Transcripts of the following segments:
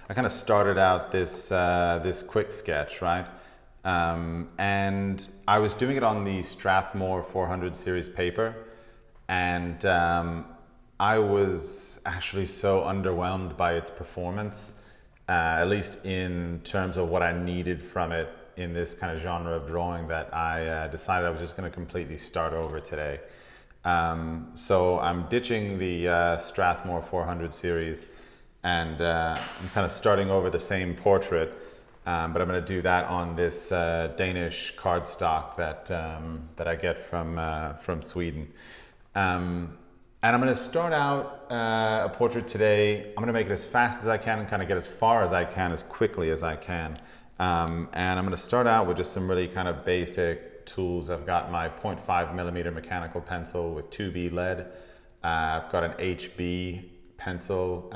I kind of started out this quick sketch, right? And I was doing it on the Strathmore 400 series paper, and I was actually so underwhelmed by its performance, at least in terms of what I needed from it in this kind of genre of drawing, that I decided I was just going to completely start over today. So I'm ditching the Strathmore 400 series, and I'm kind of starting over the same portrait, but I'm going to do that on this Danish cardstock that I get from Sweden. And I'm going to start out a portrait today. I'm going to make it as fast as I can and kind of get as far as I can, as quickly as I can. And I'm going to start out with just some really kind of basic tools. I've got my 0.5 millimeter mechanical pencil with 2B lead. I've got an HB pencil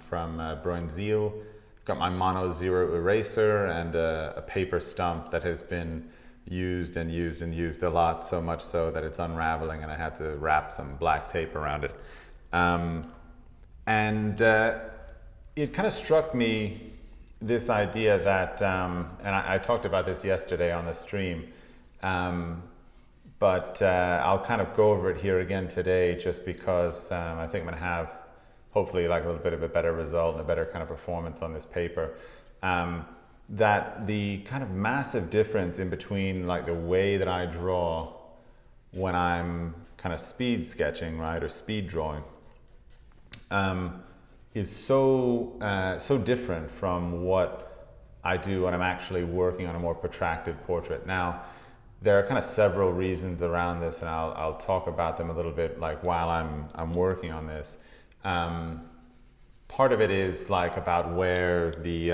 from Bruinzeel. I've got my mono zero eraser and a paper stump that has been used and used and used a lot, so much so that it's unraveling and I had to wrap some black tape around it. And it kind of struck me, this idea that, and I talked about this yesterday on the stream, but I'll kind of go over it here again today, just because I think I'm going to have hopefully like a little bit of a better result and a better kind of performance on this paper. That the kind of massive difference in between like the way that I draw when I'm kind of speed sketching, right, or speed drawing, is so different from what I do when I'm actually working on a more protracted portrait. Now, there are kind of several reasons around this, and I'll talk about them a little bit, like while I'm working on this. Part of it is like about where the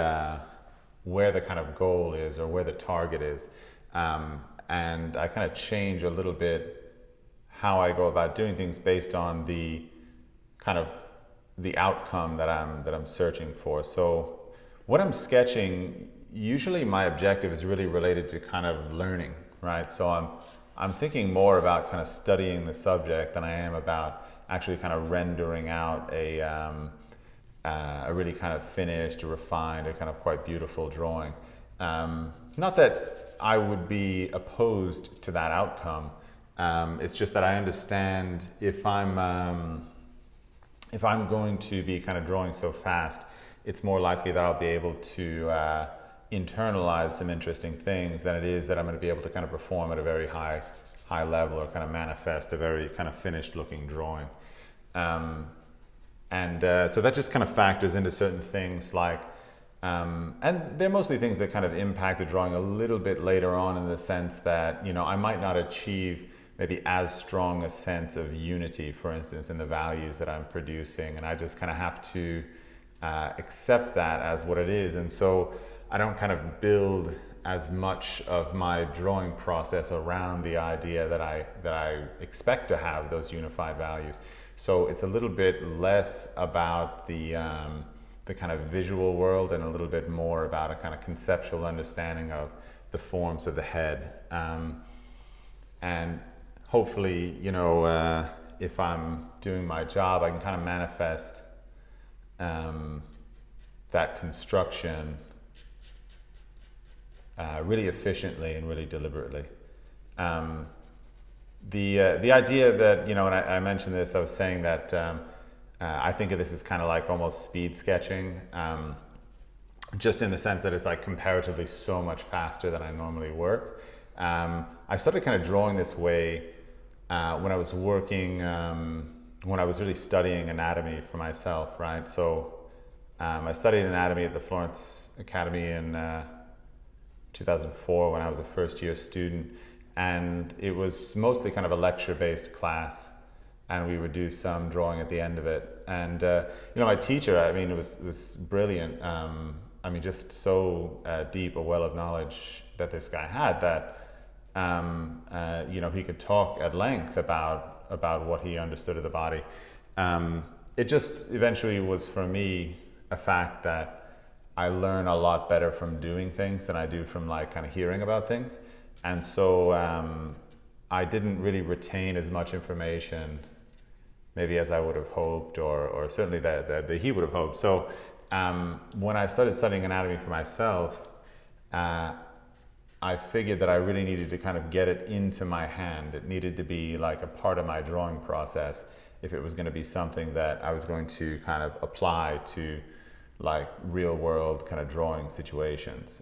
kind of goal is, or where the target is, and I kind of change a little bit how I go about doing things based on the kind of the outcome that I'm searching for. So what I'm sketching, usually my objective is really related to kind of learning, right? So I'm thinking more about kind of studying the subject than I am about actually kind of rendering out a really kind of finished, refined, or kind of quite beautiful drawing. Not that I would be opposed to that outcome. It's just that I understand if I'm going to be kind of drawing so fast, it's more likely that I'll be able to internalize some interesting things than it is that I'm going to be able to kind of perform at a very high level, or kind of manifest a very kind of finished looking drawing. So that just kind of factors into certain things, like, and they're mostly things that kind of impact the drawing a little bit later on, in the sense that, you know, I might not achieve maybe as strong a sense of unity, for instance, in the values that I'm producing, and I just kind of have to accept that as what it is. And so I don't kind of build as much of my drawing process around the idea that I expect to have those unified values. So it's a little bit less about the kind of visual world, and a little bit more about a kind of conceptual understanding of the forms of the head. And hopefully, you know, if I'm doing my job, I can kind of manifest that construction really efficiently and really deliberately. The idea that, you know, and I mentioned this, I was saying that I think of this as kind of like almost speed sketching, just in the sense that it's like comparatively so much faster than I normally work. I started kind of drawing this way when I was working, when I was really studying anatomy for myself, right? So I studied anatomy at the Florence Academy in 2004 when I was a first year student. And it was mostly kind of a lecture-based class, and we would do some drawing at the end of it. And you know, my teacher, I mean, it was brilliant. I mean, just so deep a well of knowledge that this guy had, that you know, he could talk at length about what he understood of the body. It just eventually was, for me, a fact that I learn a lot better from doing things than I do from like kind of hearing about things. And so I didn't really retain as much information maybe as I would have hoped, or certainly that he would have hoped. So when I started studying anatomy for myself, I figured that I really needed to kind of get it into my hand. It needed to be like a part of my drawing process if it was going to be something that I was going to kind of apply to like real world kind of drawing situations.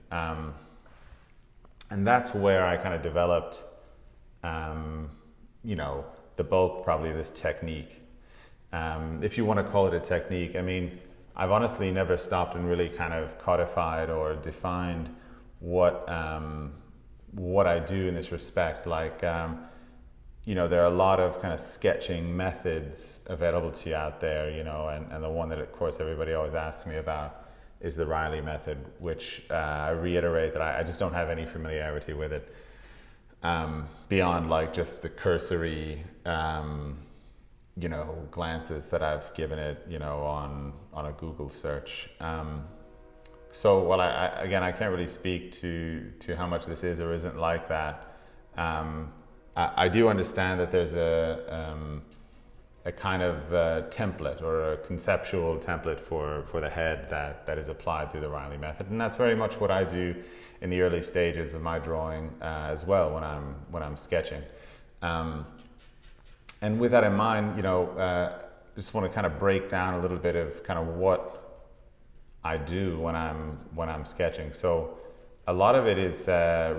And that's where I kind of developed, you know, the bulk probably of this technique. If you want to call it a technique, I mean, I've honestly never stopped and really kind of codified or defined what I do in this respect. Like, you know, there are a lot of kind of sketching methods available to you out there, you know, and the one that of course everybody always asks me about is the Riley method, which I reiterate that I just don't have any familiarity with it, beyond like just the cursory, you know, glances that I've given it, you know, on a Google search. So while I can't really speak to how much this is or isn't like that. I do understand that there's a kind of template or a conceptual template for the head that is applied through the Riley method, and that's very much what I do in the early stages of my drawing as well when I'm sketching. And with that in mind, you know, just want to kind of break down a little bit of kind of what I do when I'm sketching. So a lot of it is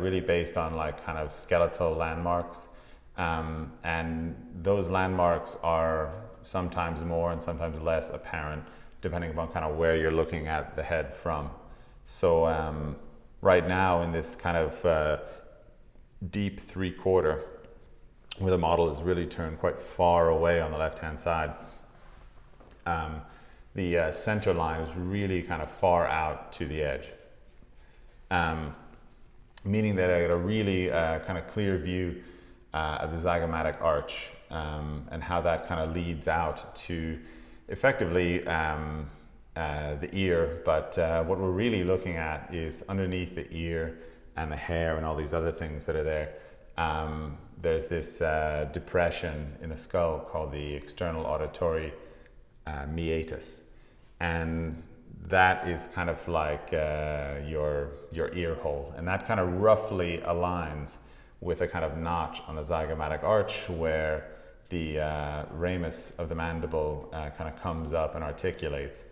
really based on like kind of skeletal landmarks, and those landmarks are sometimes more and sometimes less apparent depending upon kind of where you're looking at the head from. So right now in this kind of deep 3/4, where the model is really turned quite far away on the left hand side, the center line is really kind of far out to the edge, meaning that I get a really kind of clear view of the zygomatic arch, and how that kind of leads out to effectively the ear. But what we're really looking at is underneath the ear and the hair and all these other things that are there. There's this depression in the skull called the external auditory meatus, and that is kind of like your ear hole, and that kind of roughly aligns with a kind of notch on the zygomatic arch where the ramus of the mandible kind of comes up and articulates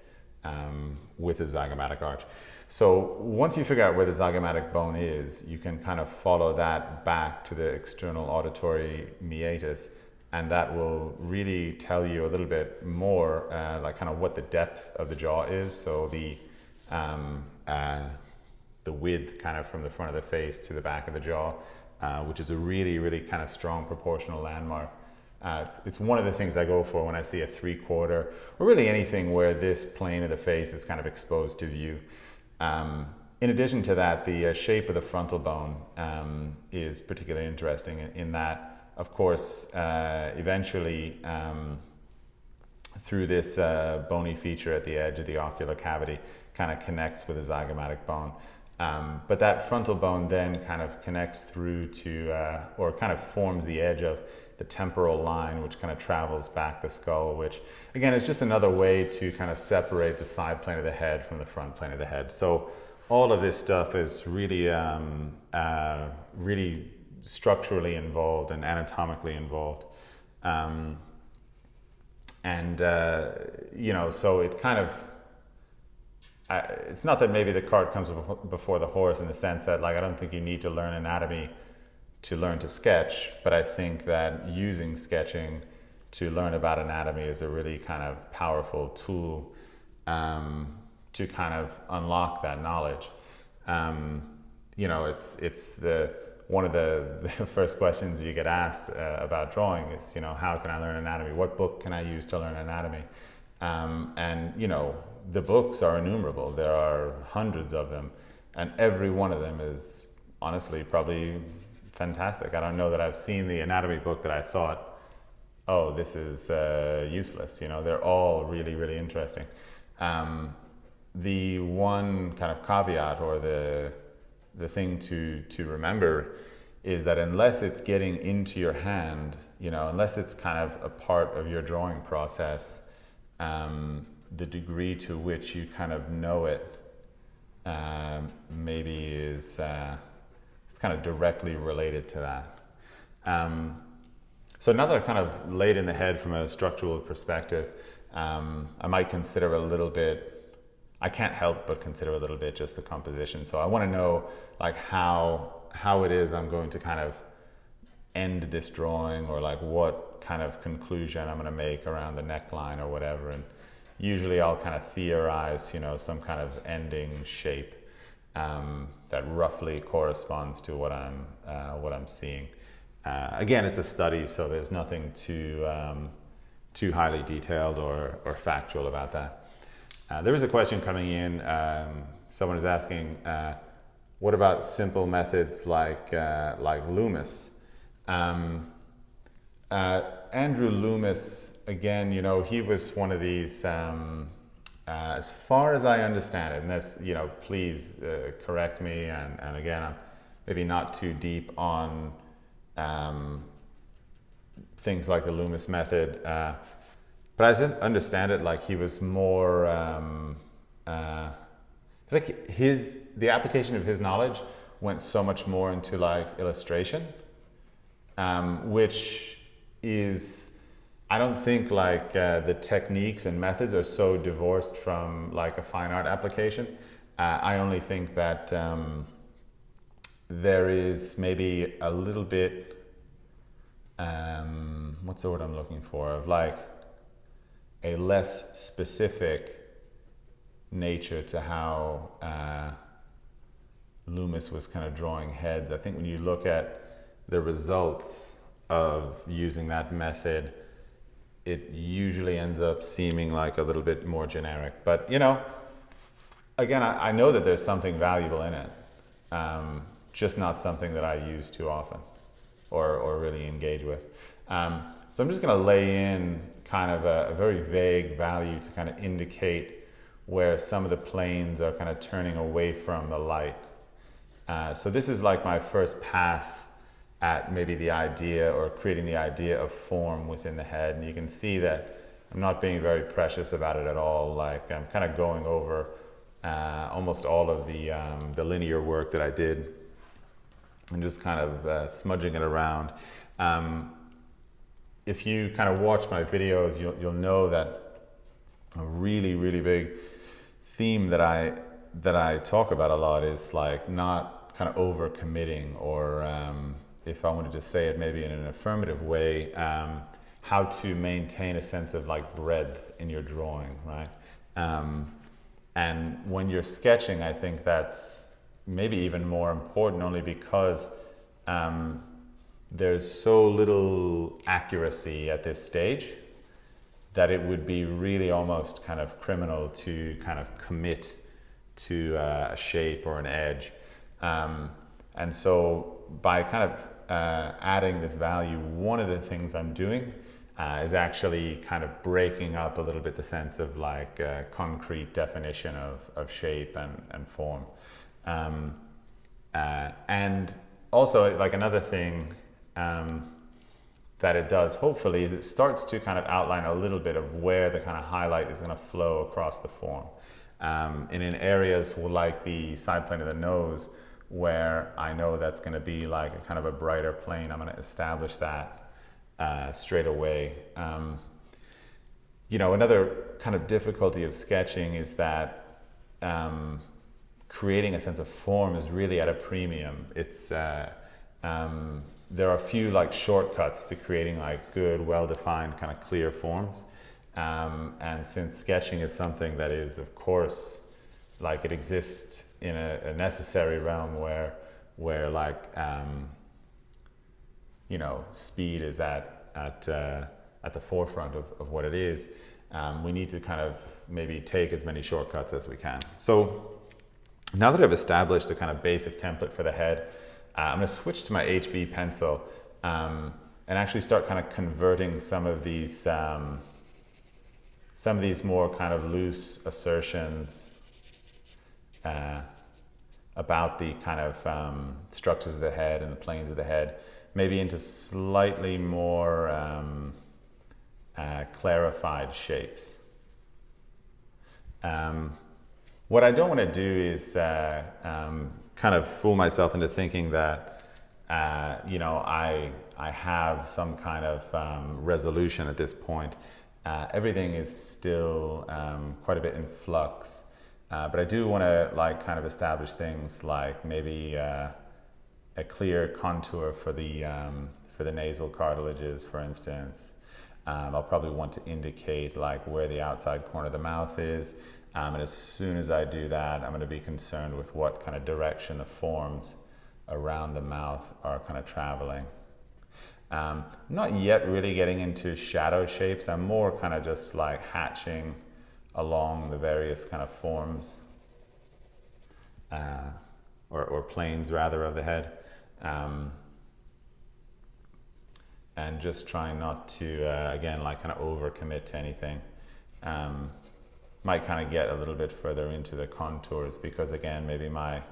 with the zygomatic arch. So once you figure out where the zygomatic bone is, you can kind of follow that back to the external auditory meatus, and that will really tell you a little bit more like kind of what the depth of the jaw is. So the width kind of from the front of the face to the back of the jaw, which is a really, really kind of strong proportional landmark. It's one of the things I go for when I see a 3/4, or really anything where this plane of the face is kind of exposed to view. In addition to that, the shape of the frontal bone is particularly interesting in that, of course, eventually through this bony feature at the edge of the ocular cavity kind of connects with the zygomatic bone. But that frontal bone then kind of connects through to, or kind of forms the edge of the temporal line, which kind of travels back the skull, which again is just another way to kind of separate the side plane of the head from the front plane of the head. So all of this stuff is really, really structurally involved and anatomically involved. You know, so it kind of, it's not that maybe the cart comes before the horse in the sense that, like, I don't think you need to learn anatomy to learn to sketch, but I think that using sketching to learn about anatomy is a really kind of powerful tool to kind of unlock that knowledge. You know, it's one of the first questions you get asked about drawing is, you know, how can I learn anatomy? What book can I use to learn anatomy? And you know, the books are innumerable. There are hundreds of them, and every one of them is honestly probably fantastic. I don't know that I've seen the anatomy book that I thought, oh, this is useless. You know, they're all really, really interesting. The one kind of caveat, or the thing to remember, is that unless it's getting into your hand, you know, unless it's kind of a part of your drawing process, the degree to which you kind of know it maybe is it's kind of directly related to that. So now that I've kind of laid in the head from a structural perspective, I might consider a little bit, I can't help but consider a little bit just the composition. So I want to know like how it is I'm going to kind of end this drawing, or like what kind of conclusion I'm going to make around the neckline or whatever. And usually I'll kind of theorize, you know, some kind of ending shape that roughly corresponds to what I'm seeing. Again, it's a study, so there's nothing too highly detailed or factual about that. There is a question coming in. Someone is asking, what about simple methods like Loomis? Andrew Loomis, again, you know, he was one of these, as far as I understand it, and that's, you know, please correct me, and again, I'm maybe not too deep on things like the Loomis method, but as I understand it, like he was more, like the application of his knowledge went so much more into like illustration, which is, I don't think like the techniques and methods are so divorced from like a fine art application. I only think that there is maybe a little bit, what's the word I'm looking for, of like a less specific nature to how Loomis was kind of drawing heads. I think when you look at the results of using that method, it usually ends up seeming like a little bit more generic. But, you know, again, I know that there's something valuable in it, just not something that I use too often or really engage with. So I'm just going to lay in kind of a very vague value to kind of indicate where some of the planes are kind of turning away from the light. So this is like my first pass at maybe the idea, or creating the idea of form within the head. And you can see that I'm not being very precious about it at all. Like I'm kind of going over almost all of the linear work that I did and just kind of smudging it around. If you kind of watch my videos, you'll know that a really, really big theme that I talk about a lot is like not kind of over committing, or if I want to just say it maybe in an affirmative way, how to maintain a sense of like breadth in your drawing, right? And when you're sketching, I think that's maybe even more important, only because there's so little accuracy at this stage that it would be really almost kind of criminal to kind of commit to a shape or an edge. And so by kind of adding this value, one of the things I'm doing is actually kind of breaking up a little bit the sense of like concrete definition of shape and form. And also, like another thing that it does, hopefully, is it starts to kind of outline a little bit of where the kind of highlight is going to flow across the form. And in areas like the side plane of the nose, where I know that's going to be like a kind of a brighter plane, I'm going to establish that straight away. You know, another kind of difficulty of sketching is that creating a sense of form is really at a premium. It's there are a few like shortcuts to creating like good, well-defined, kind of clear forms. And since sketching is something that is, of course, like it exists in a necessary realm where like you know, speed is at the forefront of what it is, we need to kind of maybe take as many shortcuts as we can. So now that I've established a kind of basic template for the head, I'm going to switch to my HB pencil and actually start kind of converting some of these more kind of loose assertions about the kind of structures of the head and the planes of the head, maybe into slightly more clarified shapes. What I don't want to do is kind of fool myself into thinking that I have some kind of resolution at this point. Everything is still quite a bit in flux, but I do want to kind of establish things like maybe a clear contour for the nasal cartilages, for instance. I'll probably want to indicate where the outside corner of the mouth is. And as soon as I do that, I'm going to be concerned with what kind of direction the forms around the mouth are kind of traveling. I'm not yet really getting into shadow shapes. I'm more kind of just hatching along the various kind of forms or planes rather of the head. And just trying not to, again, kind of overcommit to anything. Might kind of get a little bit further into the contours because, again, maybe my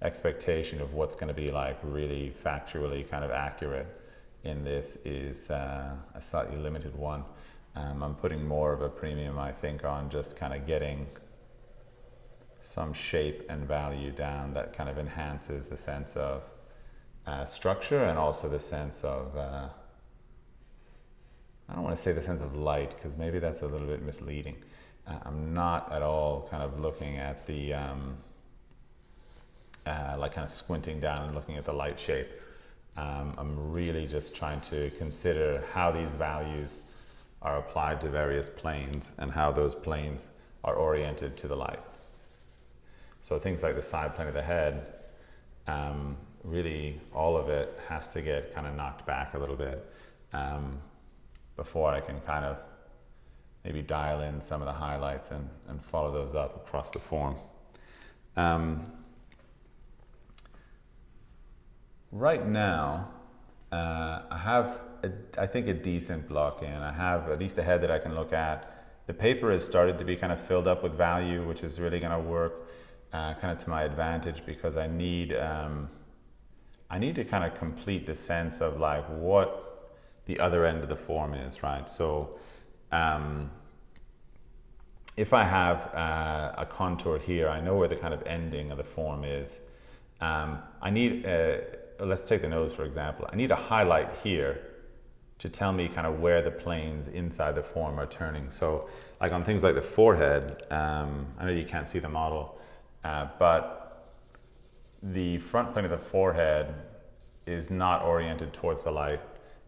expectation of what's going to be really factually kind of accurate in this is a slightly limited one. I'm putting more of a premium, I think, on just kind of getting some shape and value down that kind of enhances the sense of structure and also the sense of, I don't want to say the sense of light because maybe that's a little bit misleading. I'm not at all kind of looking at the, kind of squinting down and looking at the light shape. I'm really just trying to consider how these values are applied to various planes and how those planes are oriented to the light. So things like the side plane of the head, really all of it has to get kind of knocked back a little bit before I can kind of maybe dial in some of the highlights and follow those up across the form. Right now, I have, I think, a decent block in. I have at least a head that I can look at. The paper has started to be kind of filled up with value, which is really going to work kind of to my advantage because I need to kind of complete the sense of what the other end of the form is, right? So if I have a contour here, I know where the kind of ending of the form is. I need, let's take the nose for example. I need a highlight here to tell me kind of where the planes inside the form are turning. So on things like the forehead, I know you can't see the model, but the front plane of the forehead is not oriented towards the light.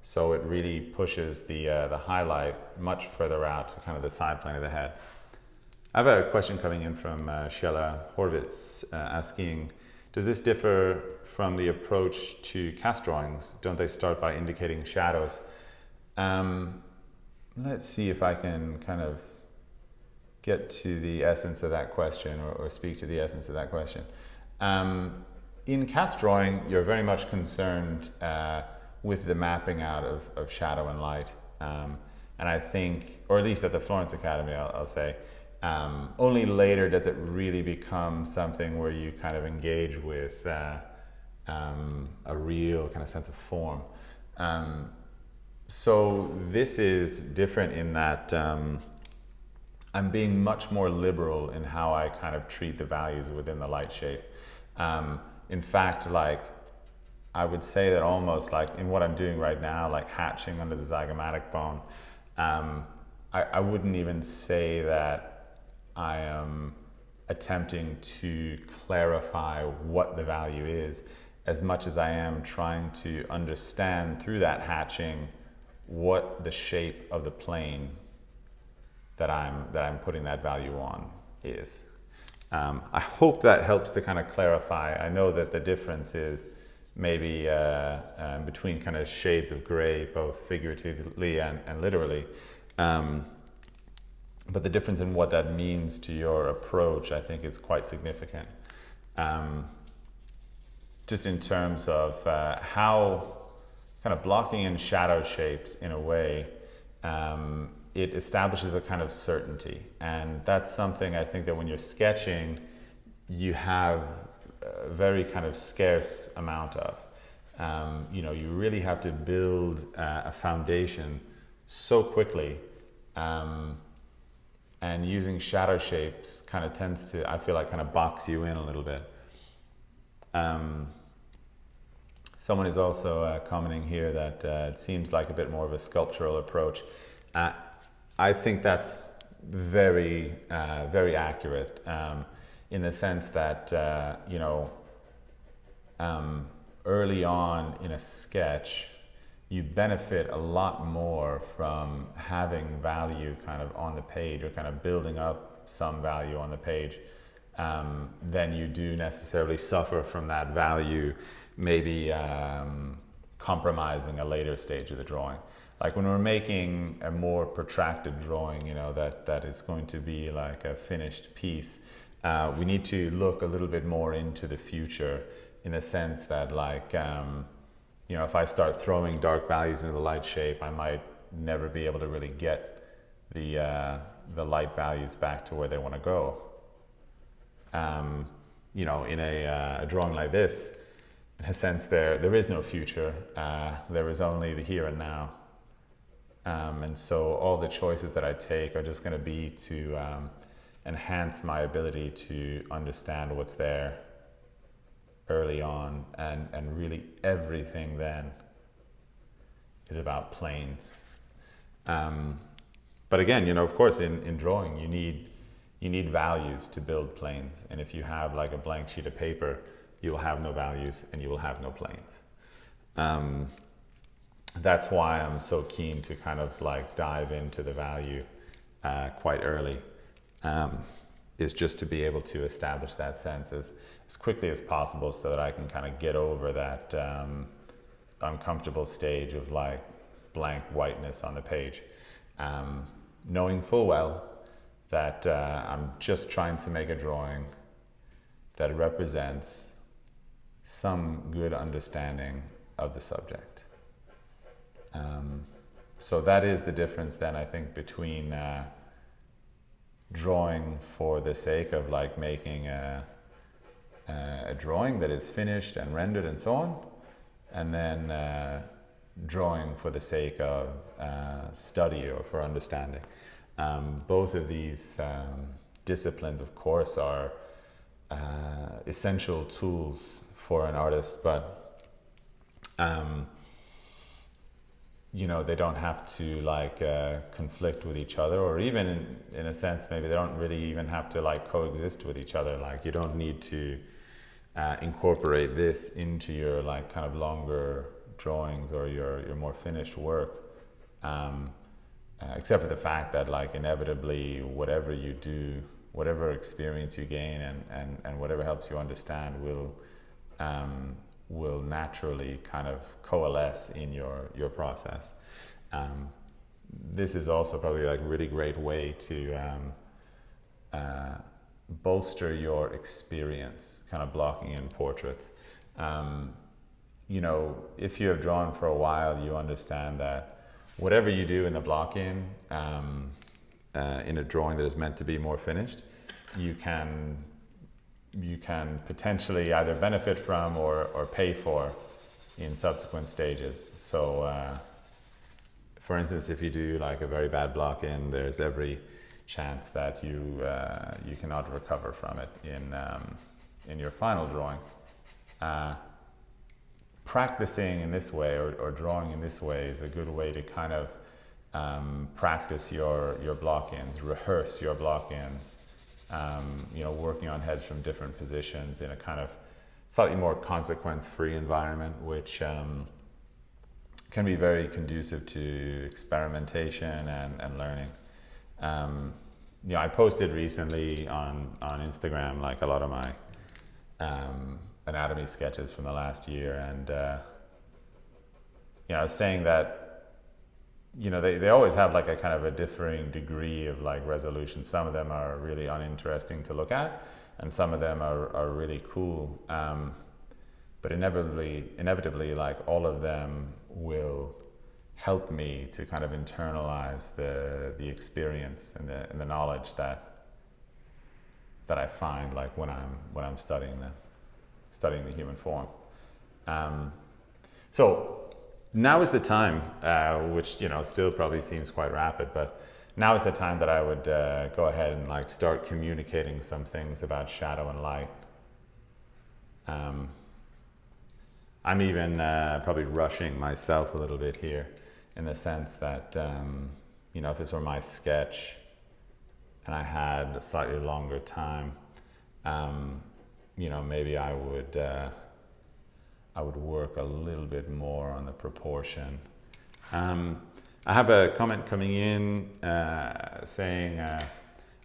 So it really pushes the highlight much further out to kind of the side plane of the head. I have a question coming in from Shella Horvitz asking, does this differ from the approach to cast drawings? Don't they start by indicating shadows? Let's see if I can kind of get to the essence of that question or speak to the essence of that question. In cast drawing, you're very much concerned with the mapping out of shadow and light. And I think, or at least at the Florence Academy, I'll say, only later does it really become something where you kind of engage with a real kind of sense of form. So this is different in that I'm being much more liberal in how I kind of treat the values within the light shape. In fact, I would say that almost in what I'm doing right now, hatching under the zygomatic bone, I wouldn't even say that I am attempting to clarify what the value is as much as I am trying to understand through that hatching what the shape of the plane that I'm putting that value on is. I hope that helps to kind of clarify. I know that the difference is maybe between kind of shades of gray, both figuratively and literally. But the difference in what that means to your approach, I think, is quite significant. Just in terms of how kind of blocking in shadow shapes in a way, it establishes a kind of certainty. And that's something I think that when you're sketching, you have a very kind of scarce amount of. You really have to build a foundation so quickly. and using shadow shapes kind of tends to, I feel like, kind of box you in a little bit. Someone is also commenting here that it seems like a bit more of a sculptural approach. I think that's very, very accurate, in the sense that, early on in a sketch, you benefit a lot more from having value kind of on the page, or kind of building up some value on the page, than you do necessarily suffer from that value maybe compromising a later stage of the drawing. Like when we're making a more protracted drawing, that is going to be like a finished piece, we need to look a little bit more into the future, in the sense that, like, if I start throwing dark values into the light shape, I might never be able to really get the light values back to where they want to go. In a drawing like this, in a sense, there is no future. There is only the here and now. And so all the choices that I take are just going to be to enhance my ability to understand what's there early on, and really everything then is about planes. But again, of course, in drawing, you need values to build planes. And if you have like a blank sheet of paper, you will have no values and you will have no planes. That's why I'm so keen to kind of like dive into the value quite early, is just to be able to establish that sense as quickly as possible, so that I can kind of get over that uncomfortable stage of like blank whiteness on the page, knowing full well that I'm just trying to make a drawing that represents some good understanding of the subject. So that is the difference then, I think, between drawing for the sake of like making a drawing that is finished and rendered and so on, and then drawing for the sake of study or for understanding. Both of these disciplines, of course, are essential tools for an artist, but they don't have to like conflict with each other, or even in a sense, maybe they don't really even have to like coexist with each other. Like you don't need to incorporate this into your like kind of longer drawings or your more finished work, except for the fact that like inevitably whatever you do, whatever experience you gain and whatever helps you understand will naturally kind of coalesce in your process. This is also probably like a really great way to bolster your experience kind of blocking in portraits. If you have drawn for a while, you understand that whatever you do in the block-in, in a drawing that is meant to be more finished, you can potentially either benefit from or pay for in subsequent stages. So for instance, if you do like a very bad block-in, there's every chance that you cannot recover from it in your final drawing. Practicing in this way or drawing in this way is a good way to kind of practice your block-ins, rehearse your block-ins, working on heads from different positions in a kind of slightly more consequence-free environment, which can be very conducive to experimentation and learning. I posted recently on Instagram like a lot of my anatomy sketches from the last year, and I was saying that they always have like a kind of a differing degree of like resolution. Some of them are really uninteresting to look at, and some of them are really cool. But inevitably, like all of them will help me to kind of internalize the experience and the knowledge that I find like when I'm studying the human form. So now is the time, which still probably seems quite rapid, but now is the time that I would go ahead and like start communicating some things about shadow and light. I'm even probably rushing myself a little bit here, in the sense that you know, if this were my sketch and I had a slightly longer time, you know, maybe I would work a little bit more on the proportion. I have a comment coming in saying,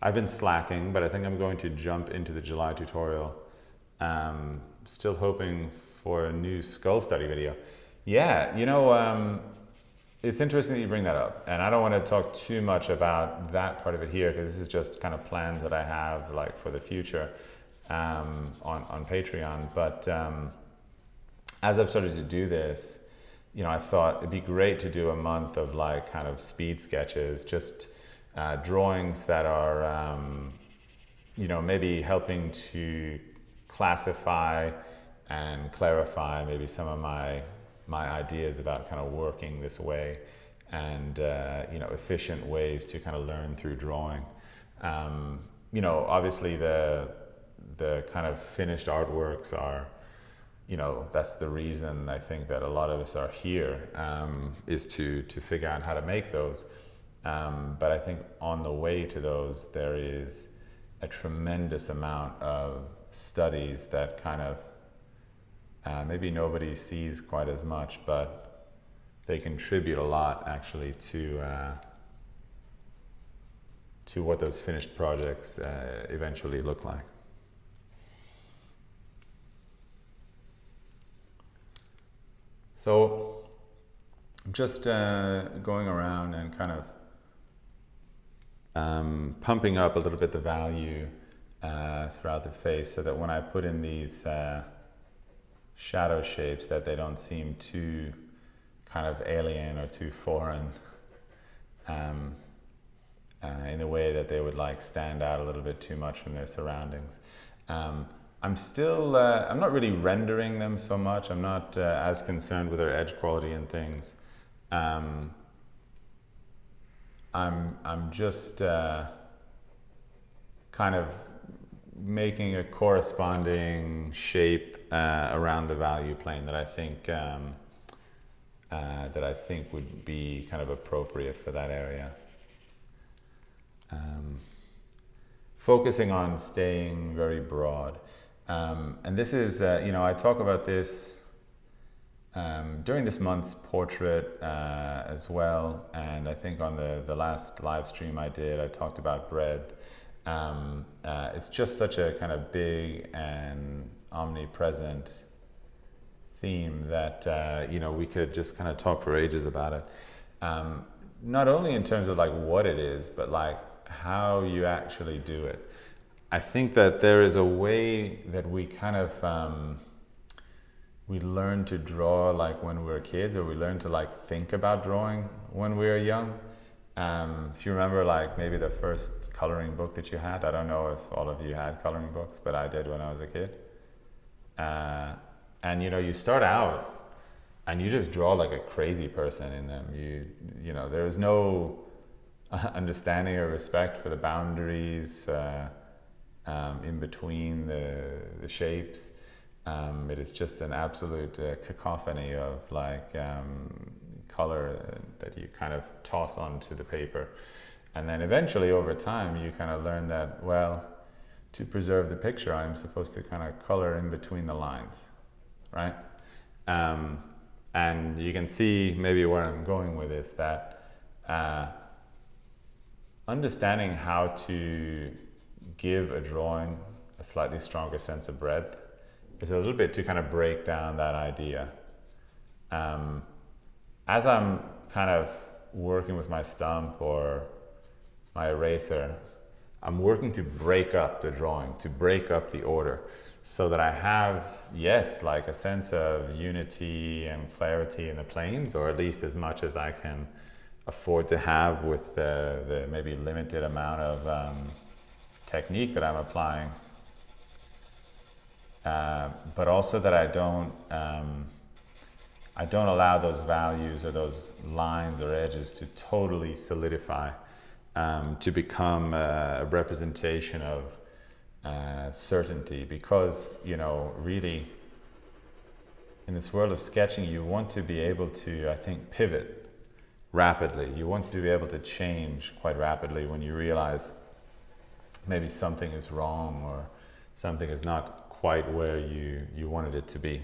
I've been slacking, but I think I'm going to jump into the July tutorial. Still hoping for a new skull study video. Yeah, you know, it's interesting that you bring that up, and I don't want to talk too much about that part of it here, because this is just kind of plans that I have like for the future on Patreon. But as I've started to do this, you know, I thought it'd be great to do a month of like kind of speed sketches, just drawings that are, you know, maybe helping to classify and clarify maybe some of my ideas about kind of working this way, and you know, efficient ways to kind of learn through drawing. You know, obviously the kind of finished artworks are, you know, that's the reason I think that a lot of us are here, is to figure out how to make those. But I think on the way to those, there is a tremendous amount of studies that kind of maybe nobody sees quite as much, but they contribute a lot actually to what those finished projects eventually look like. So I'm just going around and kind of pumping up a little bit the value throughout the face, so that when I put in these shadow shapes, that they don't seem too kind of alien or too foreign, in a way that they would like stand out a little bit too much from their surroundings. I'm still, I'm not really rendering them so much. I'm not as concerned with their edge quality and things. I'm just kind of making a corresponding shape around the value plane that I think would be kind of appropriate for that area. Focusing on staying very broad. And this is, you know, I talk about this during this month's portrait as well, and I think on the last live stream I did, I talked about breadth. It's just such a kind of big and omnipresent theme that, you know, we could just kind of talk for ages about it. Not only in terms of like what it is, but like how you actually do it. I think that there is a way that we kind of, we learn to draw like when we're kids, or we learn to like think about drawing when we were young. If you remember like maybe the first coloring book that you had, I don't know if all of you had coloring books, but I did when I was a kid. And you know, you start out and you just draw like a crazy person in them. You know, there is no understanding or respect for the boundaries in between the shapes. It is just an absolute cacophony of like color that you kind of toss onto the paper. And then eventually over time you kind of learn that, well, to preserve the picture, I'm supposed to kind of color in between the lines, right? And you can see maybe where I'm going with this, that understanding how to give a drawing a slightly stronger sense of breadth is a little bit to kind of break down that idea. As I'm kind of working with my stump or my eraser, I'm working to break up the drawing, to break up the order, so that I have, yes, like a sense of unity and clarity in the planes, or at least as much as I can afford to have with the maybe limited amount of technique that I'm applying. But also that I don't allow those values or those lines or edges to totally solidify. to become a representation of certainty, because, you know, really in this world of sketching, you want to be able to, I think, pivot rapidly. You want to be able to change quite rapidly when you realize maybe something is wrong or something is not quite where you wanted it to be.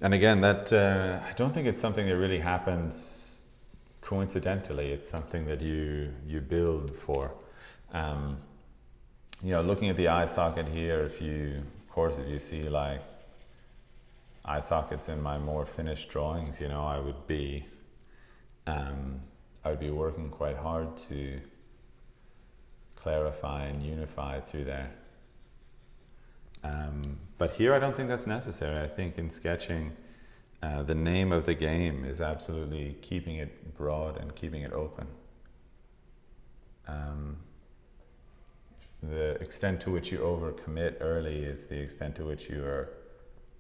And again, that I don't think it's something that really happens coincidentally. It's something that you build for. You know, looking at the eye socket here, if you see like eye sockets in my more finished drawings, you know, I would be working quite hard to clarify and unify through there. But here I don't think that's necessary. I think in sketching, the name of the game is absolutely keeping it broad and keeping it open. The extent to which you overcommit early is the extent to which you are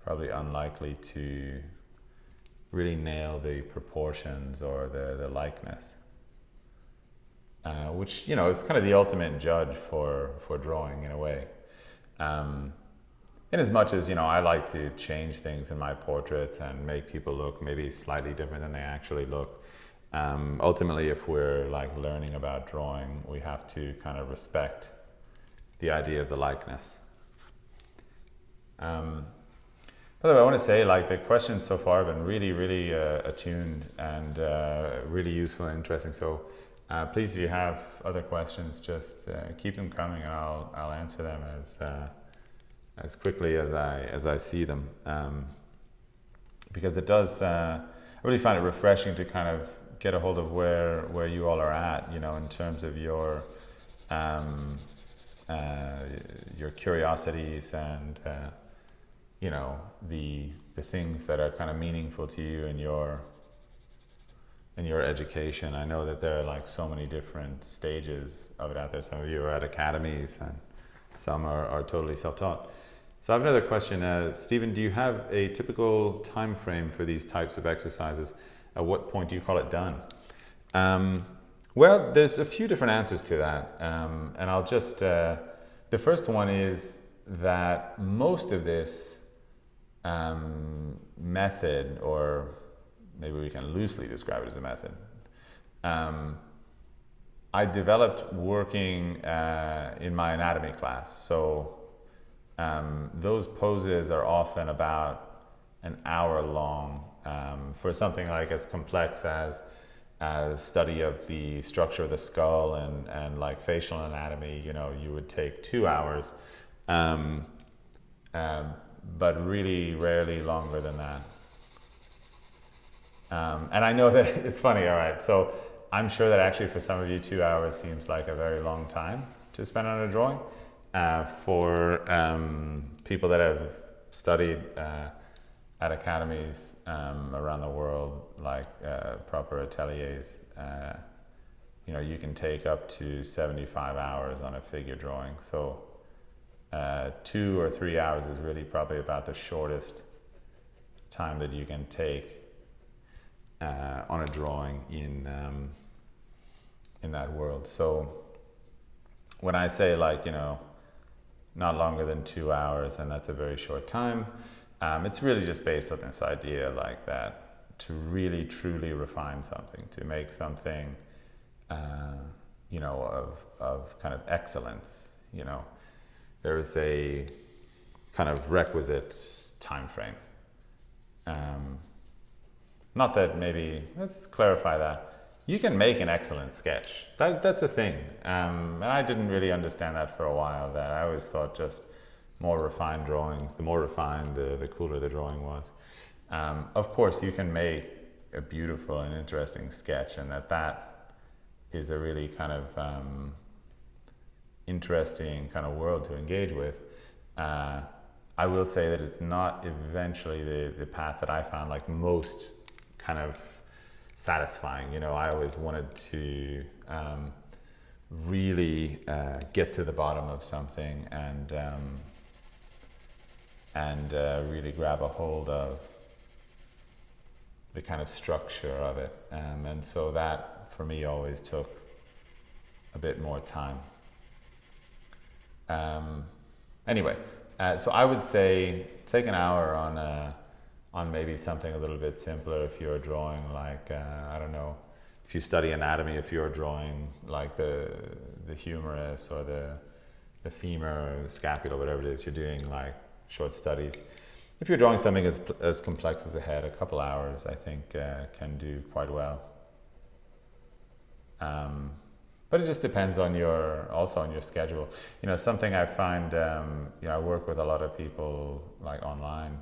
probably unlikely to really nail the proportions or the likeness. Which, you know, is kind of the ultimate judge for drawing in a way. In as much as, you know, I like to change things in my portraits and make people look maybe slightly different than they actually look. Ultimately, if we're like learning about drawing, we have to kind of respect the idea of the likeness. By the way, I want to say, like, the questions so far have been really, really attuned and really useful and interesting. So please, if you have other questions, just keep them coming, and I'll answer them as quickly as I see them. Because it does, I really find it refreshing to kind of get a hold of where you all are at, you know, in terms of your curiosities and you know, the things that are kind of meaningful to you in your education. I know that there are like so many different stages of it out there. Some of you are at academies and some are totally self-taught. So I have another question. Stephen, do you have a typical time frame for these types of exercises? At what point do you call it done? Well, there's a few different answers to that. And I'll just, the first one is that most of this method, or maybe we can loosely describe it as a method, I developed working in my anatomy class. So those poses are often about an hour long for something like as complex as study of the structure of the skull and like facial anatomy. You know, you would take 2 hours, but really rarely longer than that. And I know that it's funny, all right, so I'm sure that actually for some of you 2 hours seems like a very long time to spend on a drawing. For people that have studied at academies around the world, like proper ateliers, you know, you can take up to 75 hours on a figure drawing. So 2 or 3 hours is really probably about the shortest time that you can take on a drawing in that world. So when I say, like, you know, not longer than 2 hours, and that's a very short time, it's really just based on this idea like that, to really truly refine something, to make something you know, of kind of excellence. You know, there's a kind of requisite time frame. Not that, maybe, let's clarify that. You can make an excellent sketch. That's a thing. And I didn't really understand that for a while. That I always thought just more refined drawings, the more refined, the cooler the drawing was. Of course, you can make a beautiful and interesting sketch, and that is a really kind of interesting kind of world to engage with. I will say that it's not eventually the path that I found like most kind of satisfying. You know, I always wanted to really get to the bottom of something and really grab a hold of the kind of structure of it. And so that for me always took a bit more time. Anyway, so I would say take an hour on maybe something a little bit simpler if you're drawing like, I don't know, if you study anatomy, if you're drawing like the humerus or the femur or the scapula, whatever it is, you're doing like short studies. If you're drawing something as complex as a head, a couple hours I think can do quite well. But it just depends on also on your schedule. You know, something I find, you know, I work with a lot of people like online,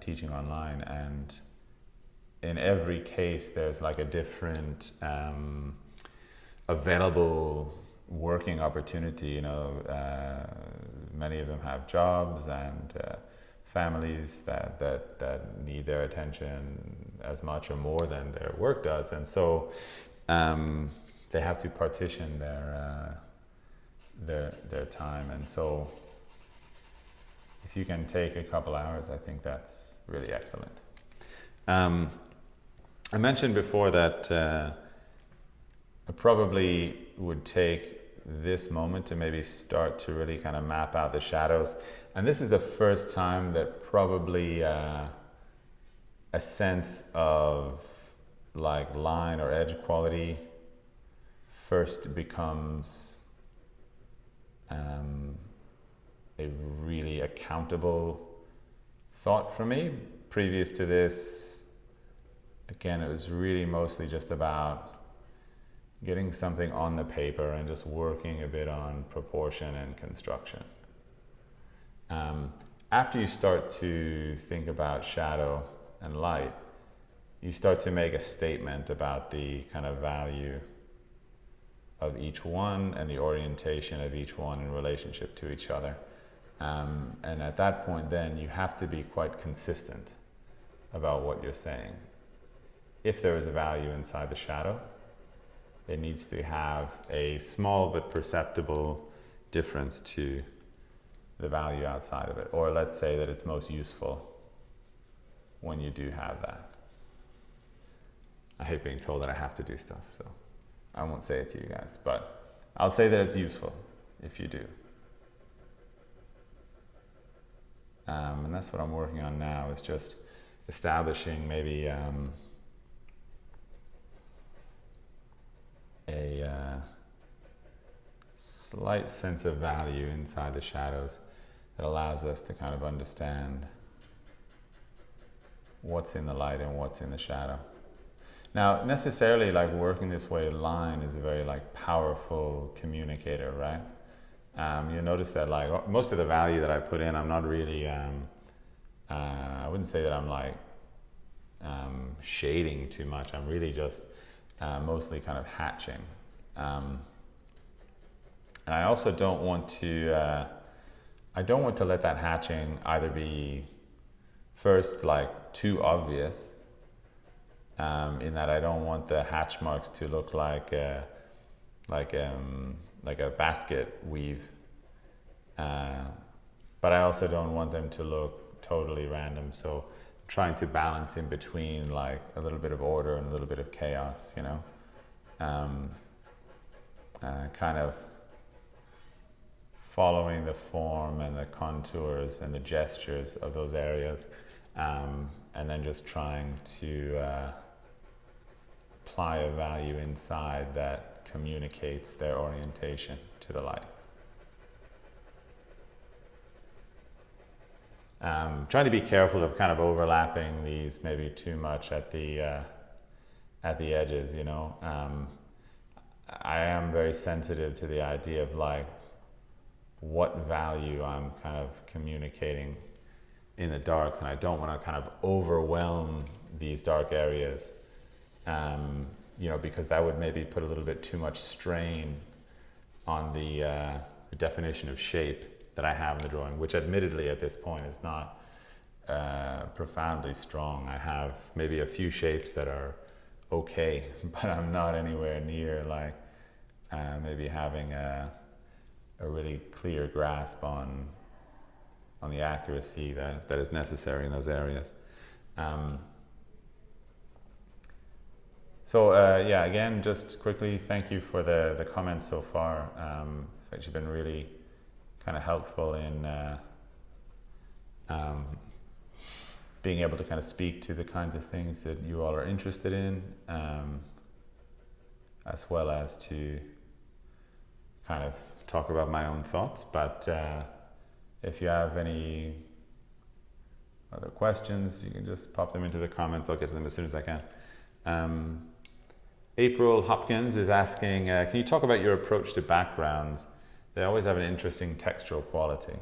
teaching online, and in every case there's like a different available working opportunity. You know, many of them have jobs and families that need their attention as much or more than their work does, and so they have to partition their time. And so if you can take a couple hours, I think that's really excellent. I mentioned before that I probably would take this moment to maybe start to really kind of map out the shadows. And this is the first time that probably a sense of like line or edge quality first becomes a really accountable thought for me. Previous to this, again, it was really mostly just about getting something on the paper and just working a bit on proportion and construction. After you start to think about shadow and light, you start to make a statement about the kind of value of each one and the orientation of each one in relationship to each other. And at that point then you have to be quite consistent about what you're saying. If there is a value inside the shadow, it needs to have a small but perceptible difference to the value outside of it. Or let's say that it's most useful when you do have that. I hate being told that I have to do stuff, so I won't say it to you guys, but I'll say that it's useful if you do. And that's what I'm working on now, is just establishing maybe a slight sense of value inside the shadows that allows us to kind of understand what's in the light and what's in the shadow. Now, necessarily, like working this way, line is a very like powerful communicator, right? You'll notice that like most of the value that I put in, I'm not really, I wouldn't say that I'm like shading too much. I'm really just mostly kind of hatching. And I also don't want to, I don't want to let that hatching either be first like too obvious, in that I don't want the hatch marks to look like a basket weave, but I also don't want them to look totally random. So I'm trying to balance in between like a little bit of order and a little bit of chaos, you know, kind of following the form and the contours and the gestures of those areas, and then just trying to apply a value inside that communicates their orientation to the light. Trying to be careful of kind of overlapping these maybe too much at the edges, you know. I am very sensitive to the idea of like what value I'm kind of communicating in the darks, and I don't want to kind of overwhelm these dark areas, you know, because that would maybe put a little bit too much strain on the definition of shape that I have in the drawing, which admittedly at this point is not profoundly strong. I have maybe a few shapes that are okay, but I'm not anywhere near like maybe having a really clear grasp on the accuracy that is necessary in those areas. Um, yeah, again, just quickly, thank you for the comments so far. It's actually been really kind of helpful in um, being able to kind of speak to the kinds of things that you all are interested in, as well as to kind of talk about my own thoughts. But if you have any other questions, you can just pop them into the comments. I'll get to them as soon as I can. April Hopkins is asking, can you talk about your approach to backgrounds? They always have an interesting textural quality.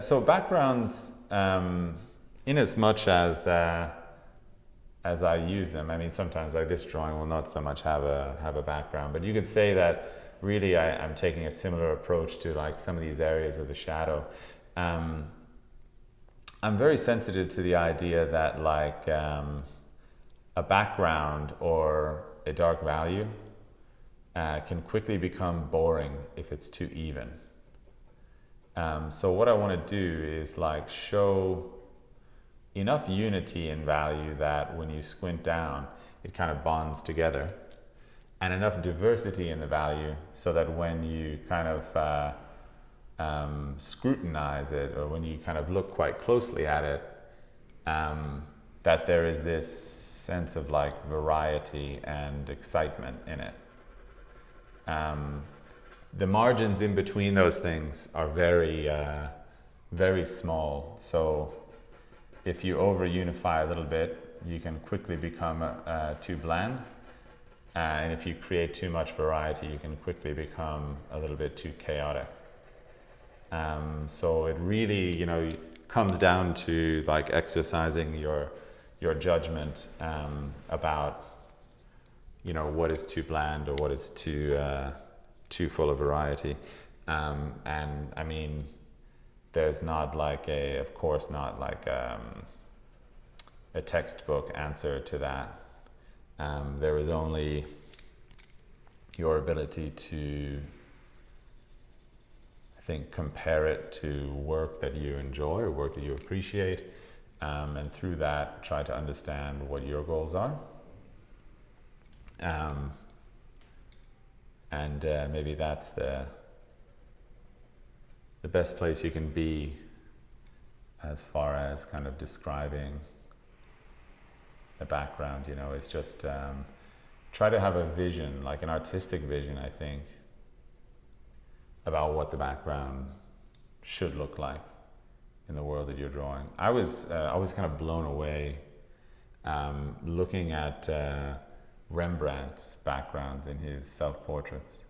So backgrounds, in as much as I use them, I mean, sometimes like this drawing will not so much have a background, but you could say that really I'm taking a similar approach to like some of these areas of the shadow. I'm very sensitive to the idea that like a background or a dark value can quickly become boring if it's too even. So what I want to do is like show enough unity in value that when you squint down, it kind of bonds together, and enough diversity in the value so that when you kind of scrutinize it, or when you kind of look quite closely at it, that there is this sense of like variety and excitement in it. The margins in between those things are very, very small. So if you over unify a little bit, you can quickly become too bland. And if you create too much variety, you can quickly become a little bit too chaotic. So it really, comes down to like exercising your judgment about, what is too bland or what is too full of variety. And I mean, there's not like of course not like a textbook answer to that. There is only your ability to, I think, compare it to work that you enjoy or work that you appreciate, and through that try to understand what your goals are. And maybe that's the best place you can be as far as kind of describing the background. It's just try to have a vision, like an artistic vision, I think, about what the background should look like in the world that you're drawing. I was always kind of blown away looking at Rembrandt's backgrounds in his self-portraits.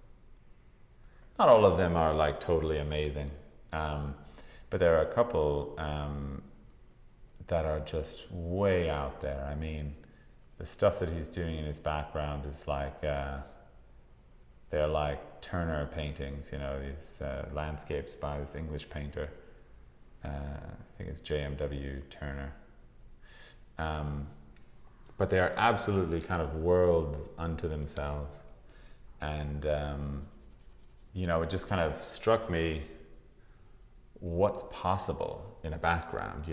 Not all of them are like totally amazing, but there are a couple that are just way out there. I mean, the stuff that he's doing in his background is like, they're like Turner paintings, these landscapes by this English painter. I think it's JMW Turner. But they are absolutely kind of worlds unto themselves. And, it just kind of struck me what's possible in a background.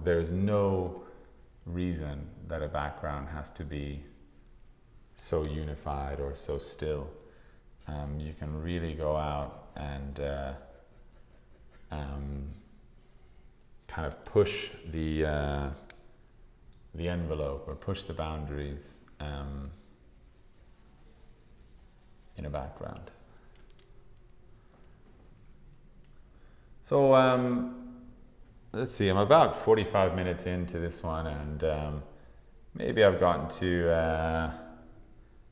There's no reason that a background has to be so unified or so still. You can really go out and kind of push the envelope or push the boundaries in a background. So let's see, I'm about 45 minutes into this one, and maybe I've gotten to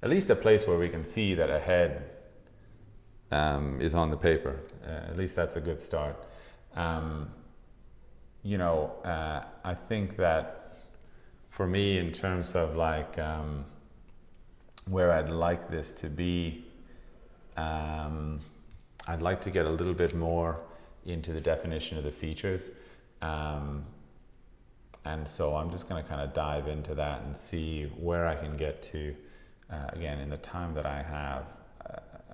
at least a place where we can see that a head is on the paper. At least that's a good start. I think that for me, in terms of like where I'd like this to be, I'd like to get a little bit more into the definition of the features. And so I'm just going to kind of dive into that and see where I can get to, again, in the time that I have.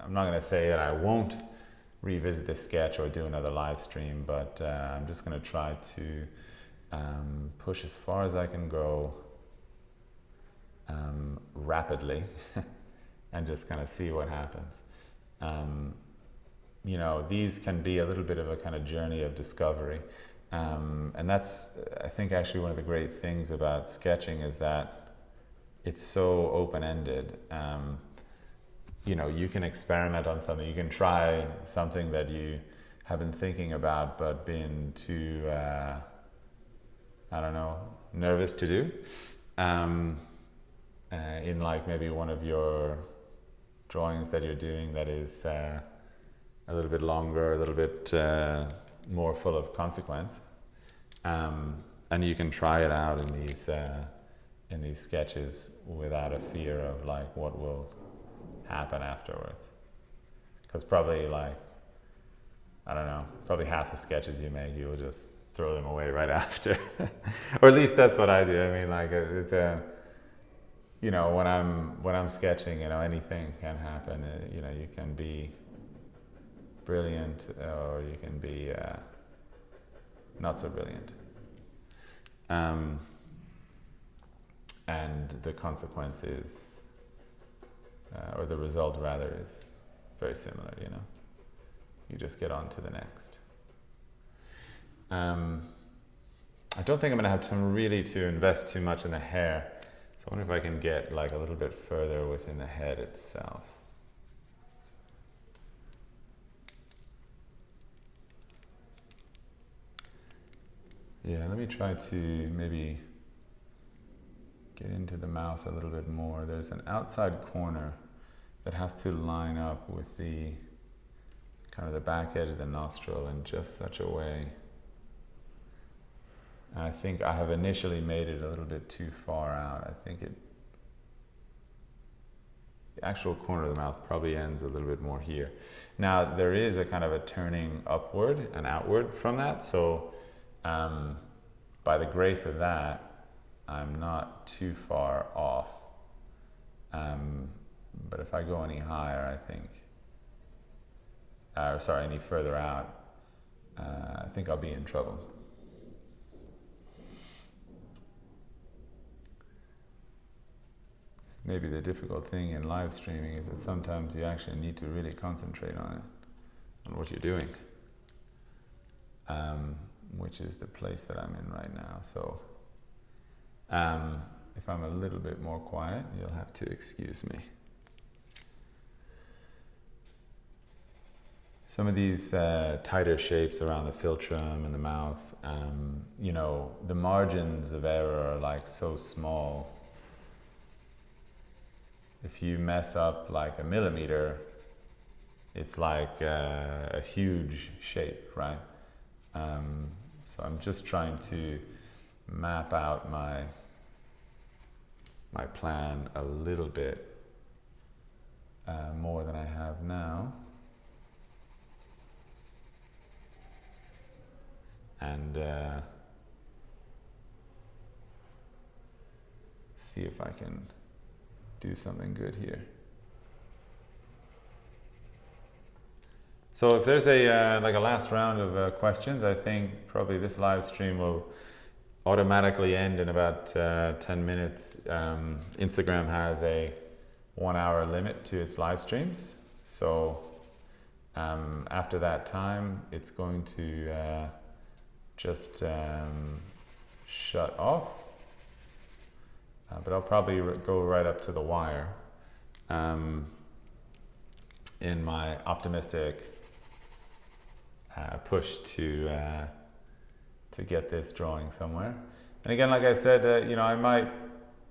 I'm not going to say that I won't revisit this sketch or do another live stream, but I'm just going to try to push as far as I can go rapidly and just kind of see what happens. You know, these can be a little bit of a kind of journey of discovery. And that's, I think, actually one of the great things about sketching is that it's so open-ended. You know, you can experiment on something. You can try something that you have been thinking about but been too, I don't know, nervous to do. In like maybe one of your drawings that you're doing that is a little bit longer, a little bit more full of consequence, and you can try it out in these sketches without a fear of like what will happen afterwards. Because probably like, I don't know, probably half the sketches you make, you'll just throw them away right after. Or at least that's what I do. I mean, like it's you know, when I'm sketching, you know, anything can happen. You know, you can be brilliant or you can be not so brilliant. And the consequence is, or the result rather, is very similar, you know. You just get on to the next. I don't think I'm going to have time really to invest too much in the hair. So I wonder if I can get like a little bit further within the head itself. Yeah, let me try to maybe get into the mouth a little bit more. There's an outside corner that has to line up with the kind of the back edge of the nostril in just such a way. And I think I have initially made it a little bit too far out. I think the actual corner of the mouth probably ends a little bit more here. Now there is a kind of a turning upward and outward from that, so by the grace of that, I'm not too far off. But if I go any higher, I think, sorry, any further out, I think I'll be in trouble. Maybe the difficult thing in live streaming is that sometimes you actually need to really concentrate on it, on what you're doing, which is the place that I'm in right now. So if I'm a little bit more quiet, you'll have to excuse me. Some of these tighter shapes around the philtrum and the mouth, you know, the margins of error are like so small. If you mess up like a millimeter, it's like a huge shape, right? So I'm just trying to map out my plan a little bit more than I have now. And see if I can do something good here. So if there's like a last round of questions, I think probably this live stream will automatically end in about 10 minutes. Instagram has a 1 hour limit to its live streams. So after that time, it's going to just shut off. But I'll probably go right up to the wire in my optimistic push to get this drawing somewhere. And again, like I said, you know, I might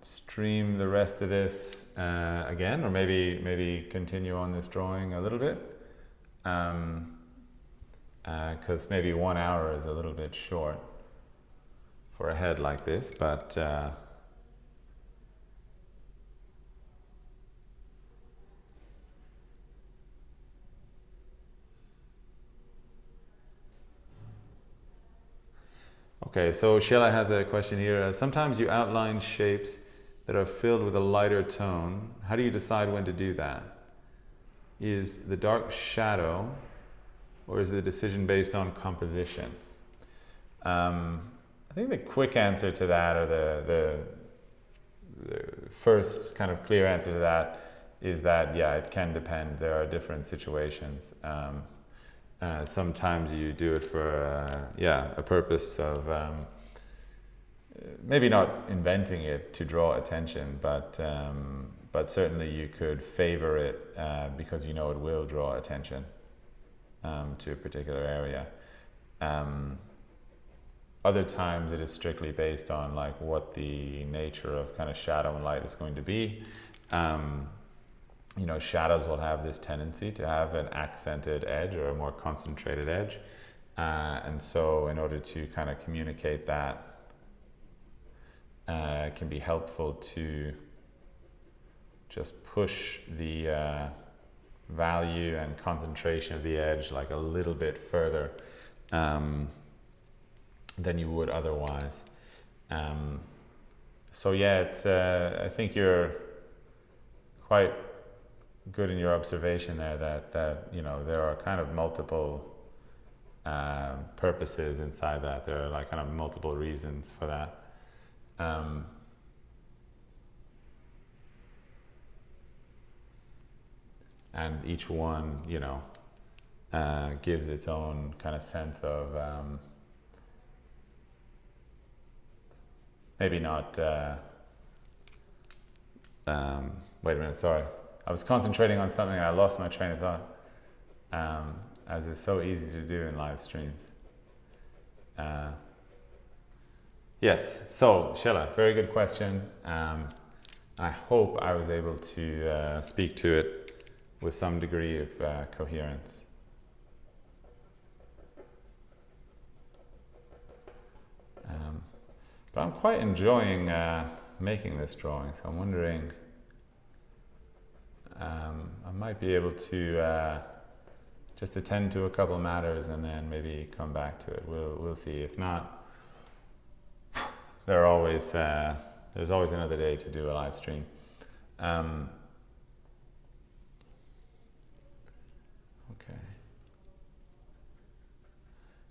stream the rest of this again, or maybe continue on this drawing a little bit, because maybe 1 hour is a little bit short for a head like this, but okay, so Sheila has a question here. Sometimes you outline shapes that are filled with a lighter tone. How do you decide when to do that? Is the dark shadow, or is the decision based on composition? I think the quick answer to that, or the first kind of clear answer to that, is that yeah, it can depend. There are different situations. Sometimes you do it for a purpose of maybe not inventing it to draw attention, but certainly you could favor it because you know it will draw attention to a particular area. Other times it is strictly based on like what the nature of kind of shadow and light is going to be. You know, shadows will have this tendency to have an accented edge or a more concentrated edge. And so in order to kind of communicate that, it can be helpful to just push the value and concentration of the edge like a little bit further than you would otherwise. So yeah, it's I think you're quite good in your observation there that you know there are kind of multiple purposes inside that. There are like kind of multiple reasons for that. And each one, you know, gives its own kind of sense of maybe not. Wait a minute, sorry. I was concentrating on something and I lost my train of thought, as is so easy to do in live streams. Yes, so Sheila, very good question. I hope I was able to speak to it with some degree of coherence. But I'm quite enjoying making this drawing, so I'm wondering I might be able to just attend to a couple of matters and then maybe come back to it. We'll see. If not, there's always another day to do a live stream. Okay.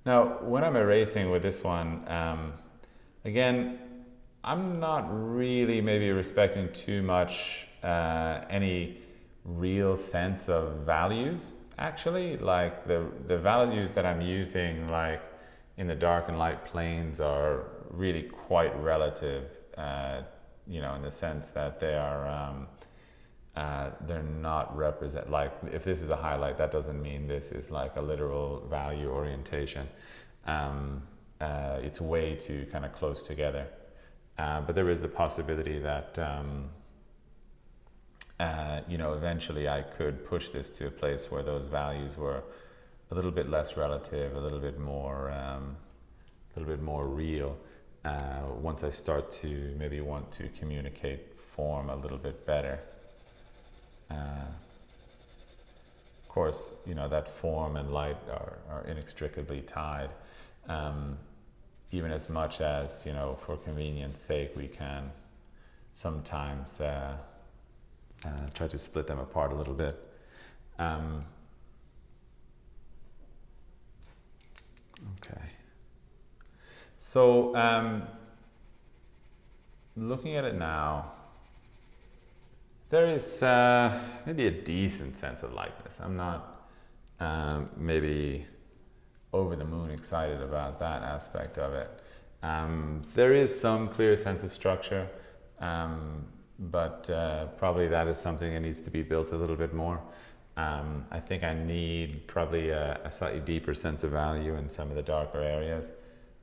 Now, when I'm erasing with this one, again, I'm not really maybe respecting too much any real sense of values. Actually, like the values that I'm using, like in the dark and light planes, are really quite relative. You know, in the sense that they are they're not represent, like if this is a highlight, that doesn't mean this is like a literal value orientation. It's way too kind of close together. But there is the possibility that you know, eventually I could push this to a place where those values were a little bit less relative, a little bit more real. Once I start to maybe want to communicate form a little bit better. Of course, you know, that form and light are inextricably tied. Even as much as, you know, for convenience sake, we can sometimes try to split them apart a little bit. Okay. So, looking at it now, there is maybe a decent sense of lightness. I'm not maybe over the moon excited about that aspect of it. There is some clear sense of structure, but probably that is something that needs to be built a little bit more. I think I need probably a slightly deeper sense of value in some of the darker areas.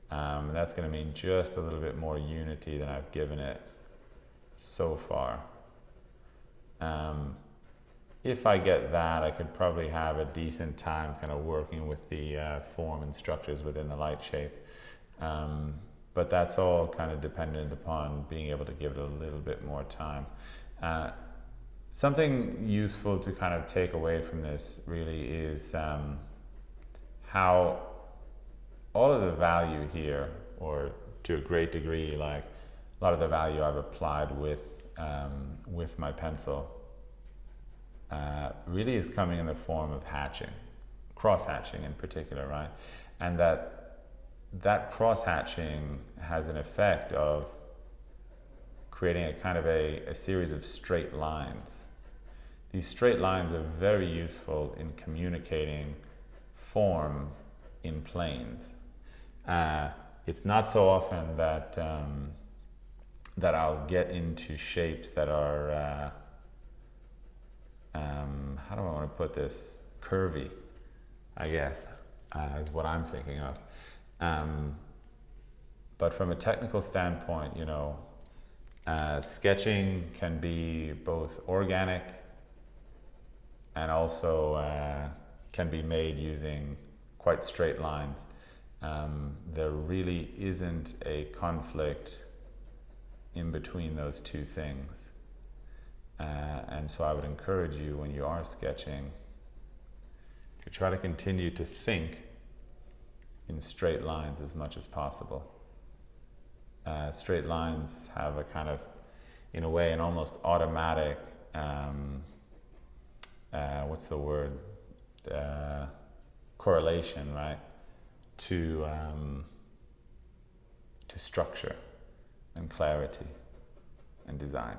That's going to mean just a little bit more unity than I've given it so far. If I get that, I could probably have a decent time kind of working with the form and structures within the light shape. But that's all kind of dependent upon being able to give it a little bit more time. Something useful to kind of take away from this really is how all of the value here, or to a great degree, like a lot of the value I've applied with my pencil, really is coming in the form of hatching, cross hatching in particular, right? And that that cross-hatching has an effect of creating a kind of a series of straight lines. These straight lines are very useful in communicating form in planes. It's not so often that that I'll get into shapes that are how do I want to put this? Curvy, I guess, is what I'm thinking of. But from a technical standpoint, sketching can be both organic and also can be made using quite straight lines. There really isn't a conflict in between those two things. And so I would encourage you, when you are sketching, to try to continue to think in straight lines as much as possible. Straight lines have a kind of, in a way, an almost automatic, what's the word? Correlation, right? To structure and clarity and design.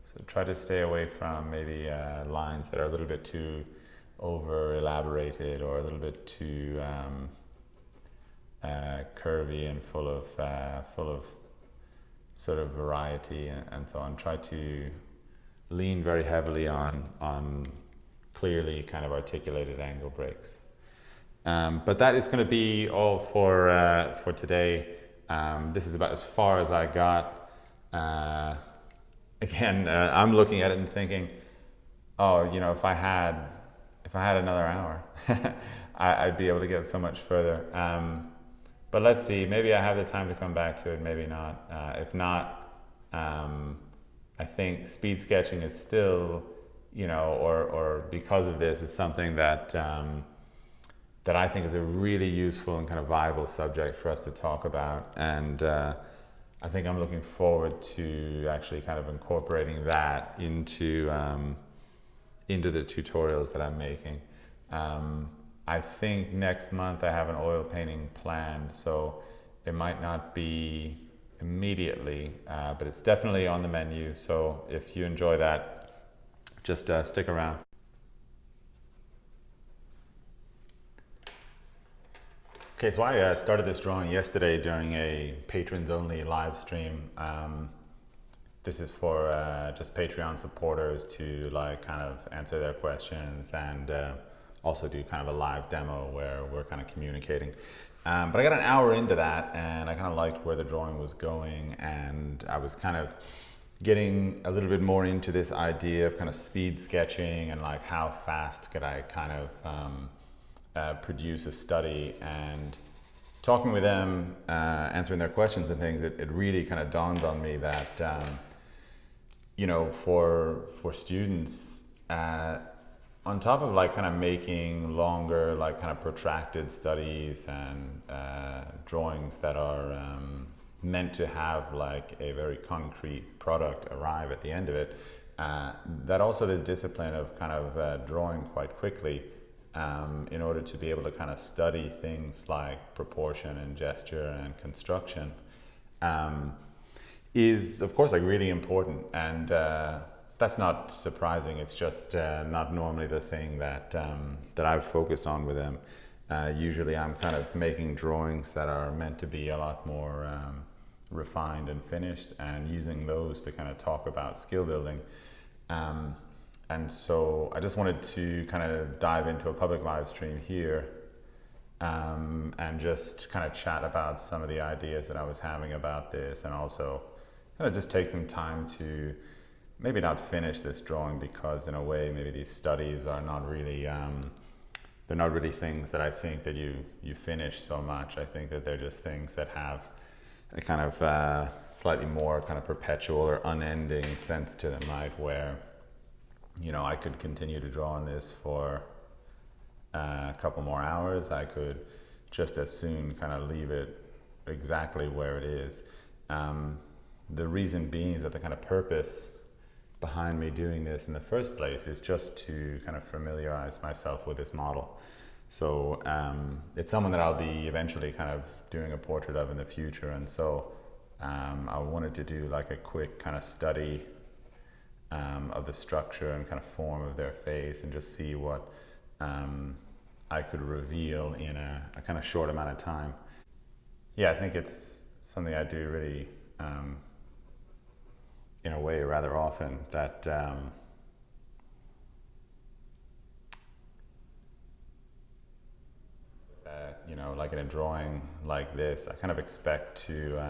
So try to stay away from maybe lines that are a little bit too over elaborated or a little bit too curvy and full of sort of variety and so on. Try to lean very heavily on clearly kind of articulated angle breaks. But that is going to be all for today. This is about as far as I got. Again, I'm looking at it and thinking, oh, if I had another hour, I'd be able to get so much further. But let's see, maybe I have the time to come back to it, maybe not. If not, I think speed sketching is still, or because of this, is something that that I think is a really useful and kind of viable subject for us to talk about. And I think I'm looking forward to actually kind of incorporating that into the tutorials that I'm making. I think next month I have an oil painting planned, so it might not be immediately, but it's definitely on the menu. So if you enjoy that, just stick around. Okay, so I started this drawing yesterday during a patrons-only live stream. This is for just Patreon supporters to kind of answer their questions and also do kind of a live demo where we're kind of communicating. But I got an hour into that and I kind of liked where the drawing was going, and I was kind of getting a little bit more into this idea of kind of speed sketching and how fast could I kind of produce a study. And talking with them, answering their questions and things, it really kind of dawned on me that for students, on top of kind of making longer, kind of protracted studies and drawings that are meant to have a very concrete product arrive at the end of it, that also this discipline of kind of drawing quite quickly in order to be able to kind of study things like proportion and gesture and construction is of course really important. And that's not surprising. It's just not normally the thing that I've focused on with them. Usually I'm kind of making drawings that are meant to be a lot more refined and finished, and using those to kind of talk about skill building. And so I just wanted to kind of dive into a public live stream here and just kind of chat about some of the ideas that I was having about this, and also kind of just take some time to maybe not finish this drawing, because in a way maybe these studies are not really they're not really things that I think that you finish so much. I think that they're just things that have a kind of slightly more kind of perpetual or unending sense to them, right? Where I could continue to draw on this for a couple more hours. I could just as soon kind of leave it exactly where it is. The reason being is that the kind of purpose behind me doing this in the first place is just to kind of familiarize myself with this model. So it's someone that I'll be eventually kind of doing a portrait of in the future. And so I wanted to do like a quick kind of study of the structure and kind of form of their face, and just see what I could reveal in a kind of short amount of time. Yeah, I think it's something I do really, in a way, rather often, that you know, like in a drawing like this, I kind of expect to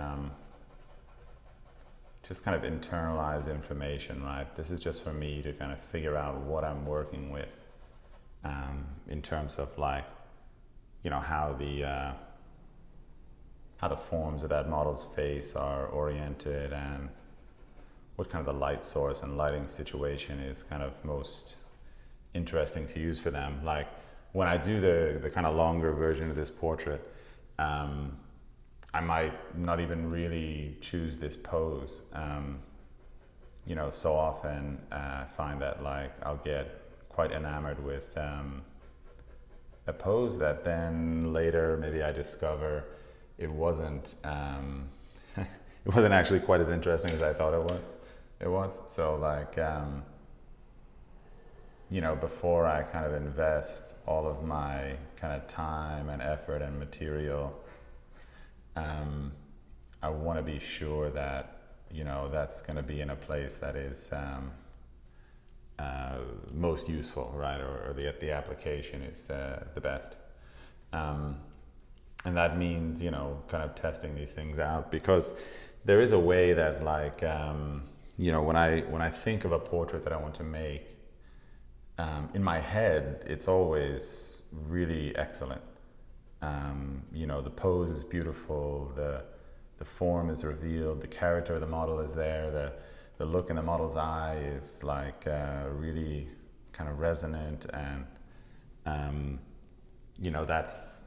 just kind of internalize information, right? This is just for me to kind of figure out what I'm working with, in terms of like, you know, how the forms of that model's face are oriented, and what kind of the light source and lighting situation is kind of most interesting to use for them. Like when I do the kind of longer version of this portrait, I might not even really choose this pose. You know, so often I find that like I'll get quite enamored with a pose that then later maybe I discover it wasn't it wasn't actually quite as interesting as I thought it was. So like you know, before I kind of invest all of my kind of time and effort and material, I want to be sure that, you know, that's going to be in a place that is most useful, right? Or the application is the best. And that means, you know, kind of testing these things out, because there is a way that like, you know, when I think of a portrait that I want to make, in my head, it's always really excellent. You know, the pose is beautiful, the form is revealed, the character of the model is there, the look in the model's eye is like really kind of resonant, and you know, that's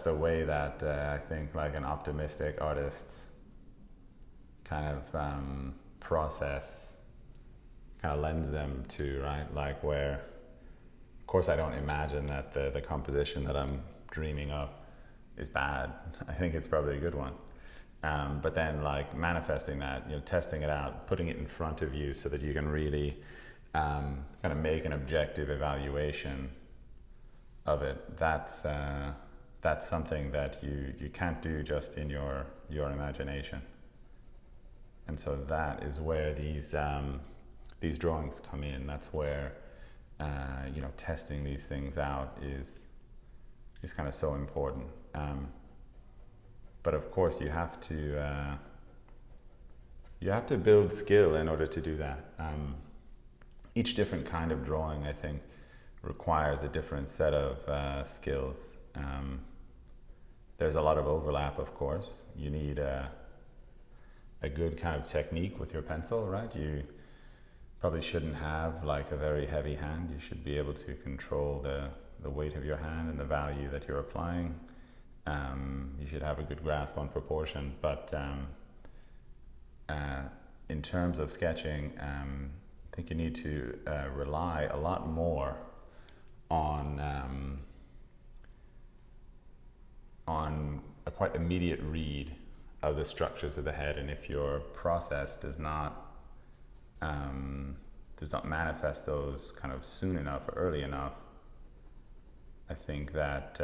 the way that I think like an optimistic artist's kind of process kind of lends them to, right? Like where, of course, I don't imagine that the composition that I'm dreaming of is bad. I think it's probably a good one. But then like manifesting that, you know, testing it out, putting it in front of you so that you can really kind of make an objective evaluation of it. That's something that you can't do just in your imagination. And so that is where these drawings come in. That's where you know, testing these things out is kind of so important. But of course, you have to build skill in order to do that. Each different kind of drawing, I think, requires a different set of skills. There's a lot of overlap, of course. You need a good kind of technique with your pencil, right? You probably shouldn't have like a very heavy hand. You should be able to control the weight of your hand and the value that you're applying. You should have a good grasp on proportion, but in terms of sketching, I think you need to rely a lot more on a quite immediate read of the structures of the head, and if your process does not manifest those kind of soon enough or early enough, I think that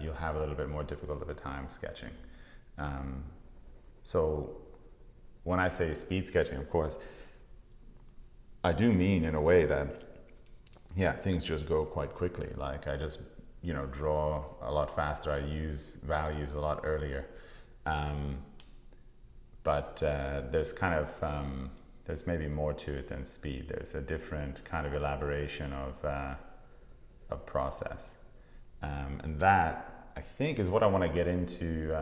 you'll have a little bit more difficult of a time sketching. So when I say speed sketching, of course, I do mean in a way that, yeah, things just go quite quickly. Like I just, you know, draw a lot faster. I use values a lot earlier. But there's kind of, there's maybe more to it than speed. There's a different kind of elaboration of process. And that, I think, is what I want to get into,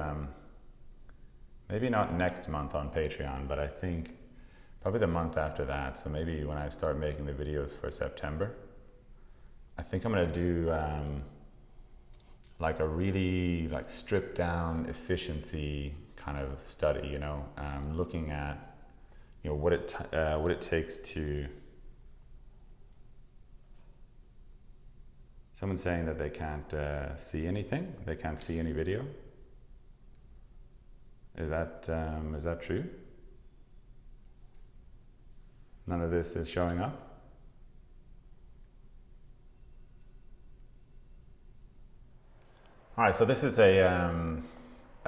maybe not next month on Patreon, but I think probably the month after that. So maybe when I start making the videos for September, I think I'm going to do like a really like stripped down efficiency kind of study, you know, looking at, you know, what it takes to Someone's saying that they can't see anything. They can't see any video. Is that true? None of this is showing up? All right, so this is a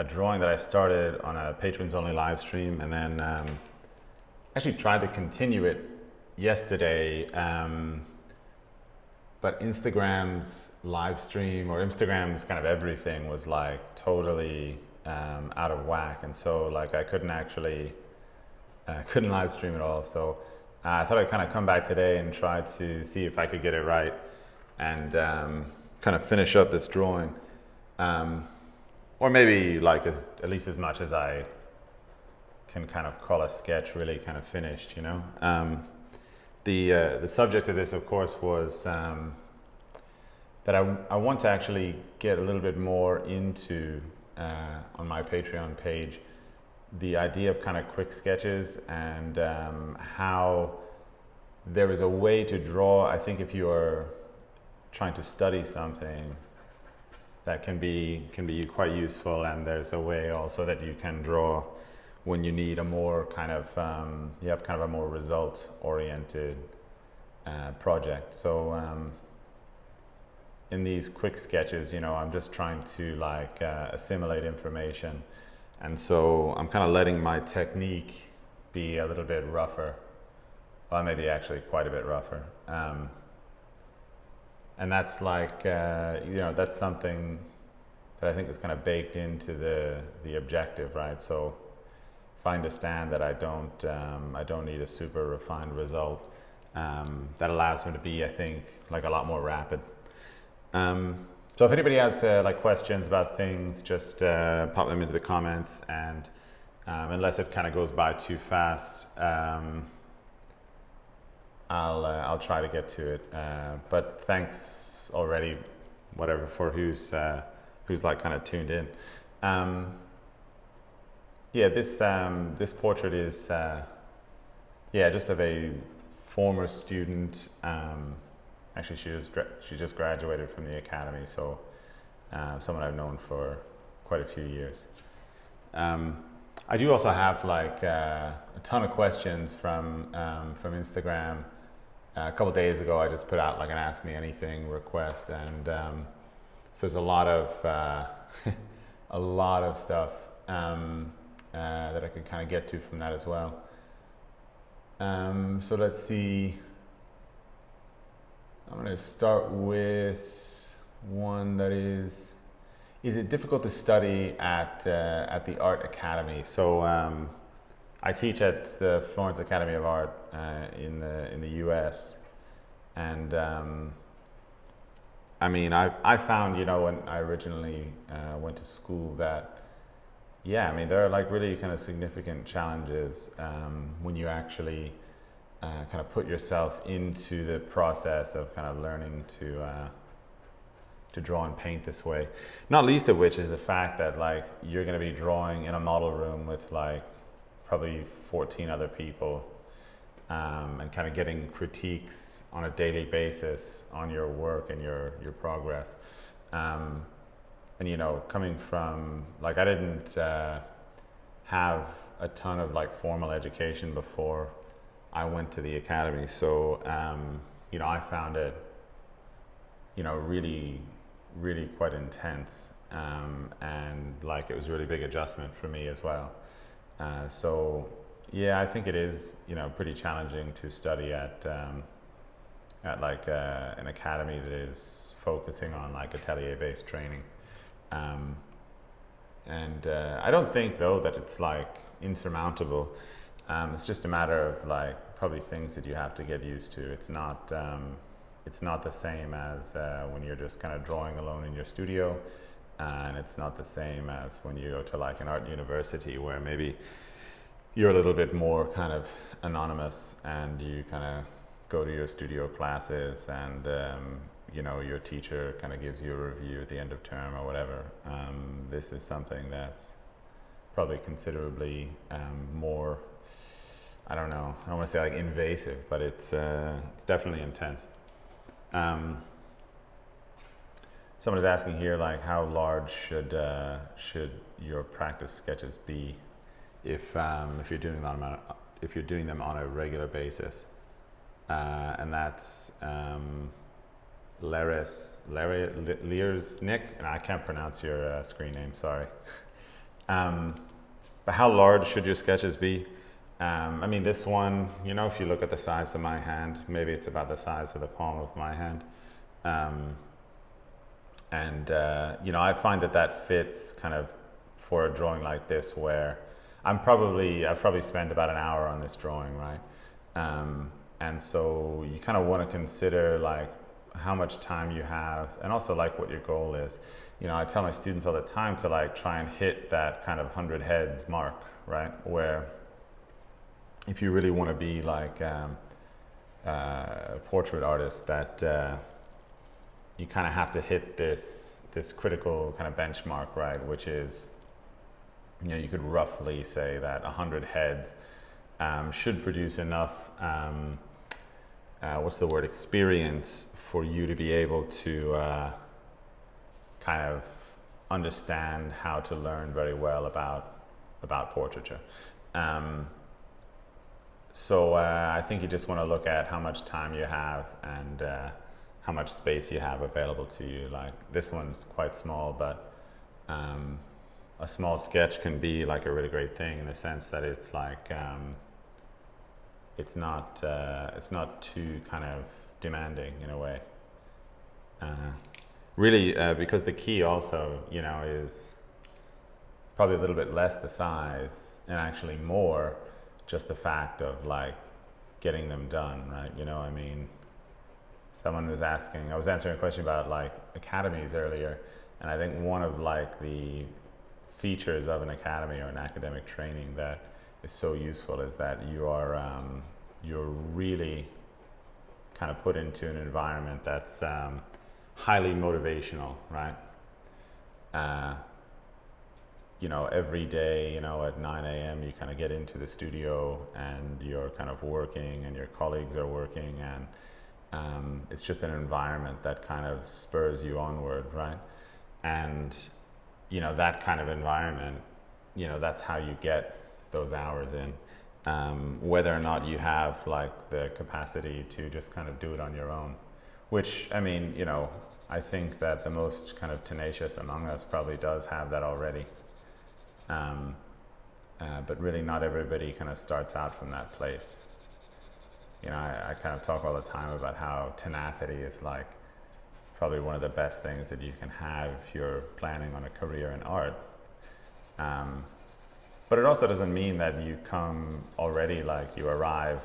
drawing that I started on a patrons only live stream, and then actually tried to continue it yesterday, but Instagram's live stream, or Instagram's kind of everything, was like totally out of whack, and so like I couldn't actually couldn't live stream at all. So I thought I'd kind of come back today and try to see if I could get it right and kind of finish up this drawing. Or maybe like at least as much as I can kind of call a sketch really kind of finished, you know. The subject of this, of course, was that I want to actually get a little bit more into on my Patreon page the idea of kind of quick sketches, and how there is a way to draw. I think if you are trying to study something, that can be quite useful, and there's a way also that you can draw when you need a more kind of you have kind of a more result oriented project. So in these quick sketches, you know, I'm just trying to like assimilate information, and so I'm kind of letting my technique be a little bit rougher, well, maybe actually quite a bit rougher. And that's like, you know, that's something that I think is kind of baked into the objective, right? So if I understand that I don't need a super refined result, that allows me to be, I think, like a lot more rapid. So if anybody has like questions about things, just pop them into the comments, and unless it kind of goes by too fast, I'll try to get to it, but thanks already, whatever, for who's like kind of tuned in. Yeah, this portrait is yeah, just of a former student. Actually, she just graduated from the academy, so someone I've known for quite a few years. I do also have like a ton of questions from Instagram. A couple of days ago, I just put out like an Ask Me Anything request, and so there's a lot of a lot of stuff that I could kind of get to from that as well. So let's see. I'm going to start with one that is it difficult to study at the Art Academy? So I teach at the Florence Academy of Art in the US, and I mean, I found, you know, when I originally went to school, that yeah, I mean, there are like really kind of significant challenges when you actually kind of put yourself into the process of kind of learning to draw and paint this way. Not least of which is the fact that like you're going to be drawing in a model room with like probably 14 other people, and kind of getting critiques on a daily basis on your work and your progress. And you know, coming from like, I didn't have a ton of like formal education before I went to the academy, so you know, I found it, you know, really quite intense, and like it was a really big adjustment for me as well. So yeah, I think it is, you know, pretty challenging to study at like an academy that is focusing on like atelier-based training. And I don't think though that it's like insurmountable. It's just a matter of like probably things that you have to get used to. It's not the same as when you're just kind of drawing alone in your studio, and it's not the same as when you go to like an art university where maybe you're a little bit more kind of anonymous, and you kind of go to your studio classes, and you know, your teacher kind of gives you a review at the end of term or whatever. This is something that's probably considerably more, I don't know, I don't want to say like invasive, but it's definitely intense. Someone is asking here, like, how large should your practice sketches be if you're doing them on a regular basis? And that's Lears Nick, and I can't pronounce your screen name. Sorry. But how large should your sketches be? I mean, this one, you know, if you look at the size of my hand, maybe it's about the size of the palm of my hand. You know, I find that fits kind of for a drawing like this, where I've probably spent about an hour on this drawing, right? And so you kind of want to consider like how much time you have, and also like what your goal is. You know, I tell my students all the time to like try and hit that kind of 100 heads mark, right? Where if you really want to be like a portrait artist, that you kind of have to hit this critical kind of benchmark, right? Which is, you know, you could roughly say that 100 heads should produce enough, what's the word, experience for you to be able to kind of understand how to learn very well about portraiture. So I think you just want to look at how much time you have and how much space you have available to you. Like this one's quite small, but a small sketch can be like a really great thing in the sense that it's like it's not too kind of demanding in a way. Really, because the key also, you know, is probably a little bit less the size and actually more just the fact of like getting them done, right? You know, I mean, someone was asking, I was answering a question about like academies earlier, and I think one of like the features of an academy or an academic training that is so useful is that you're really kind of put into an environment that's highly motivational, right? You know, every day, you know, at 9 a.m. you kind of get into the studio and you're kind of working and your colleagues are working, and it's just an environment that kind of spurs you onward, right? And, you know, that kind of environment, you know, that's how you get those hours in. Whether or not you have like the capacity to just kind of do it on your own, which, I mean, you know, I think that the most kind of tenacious among us probably does have that already. But really not everybody kind of starts out from that place. You know, I kind of talk all the time about how tenacity is like probably one of the best things that you can have if you're planning on a career in art. But it also doesn't mean that you come already, like you arrive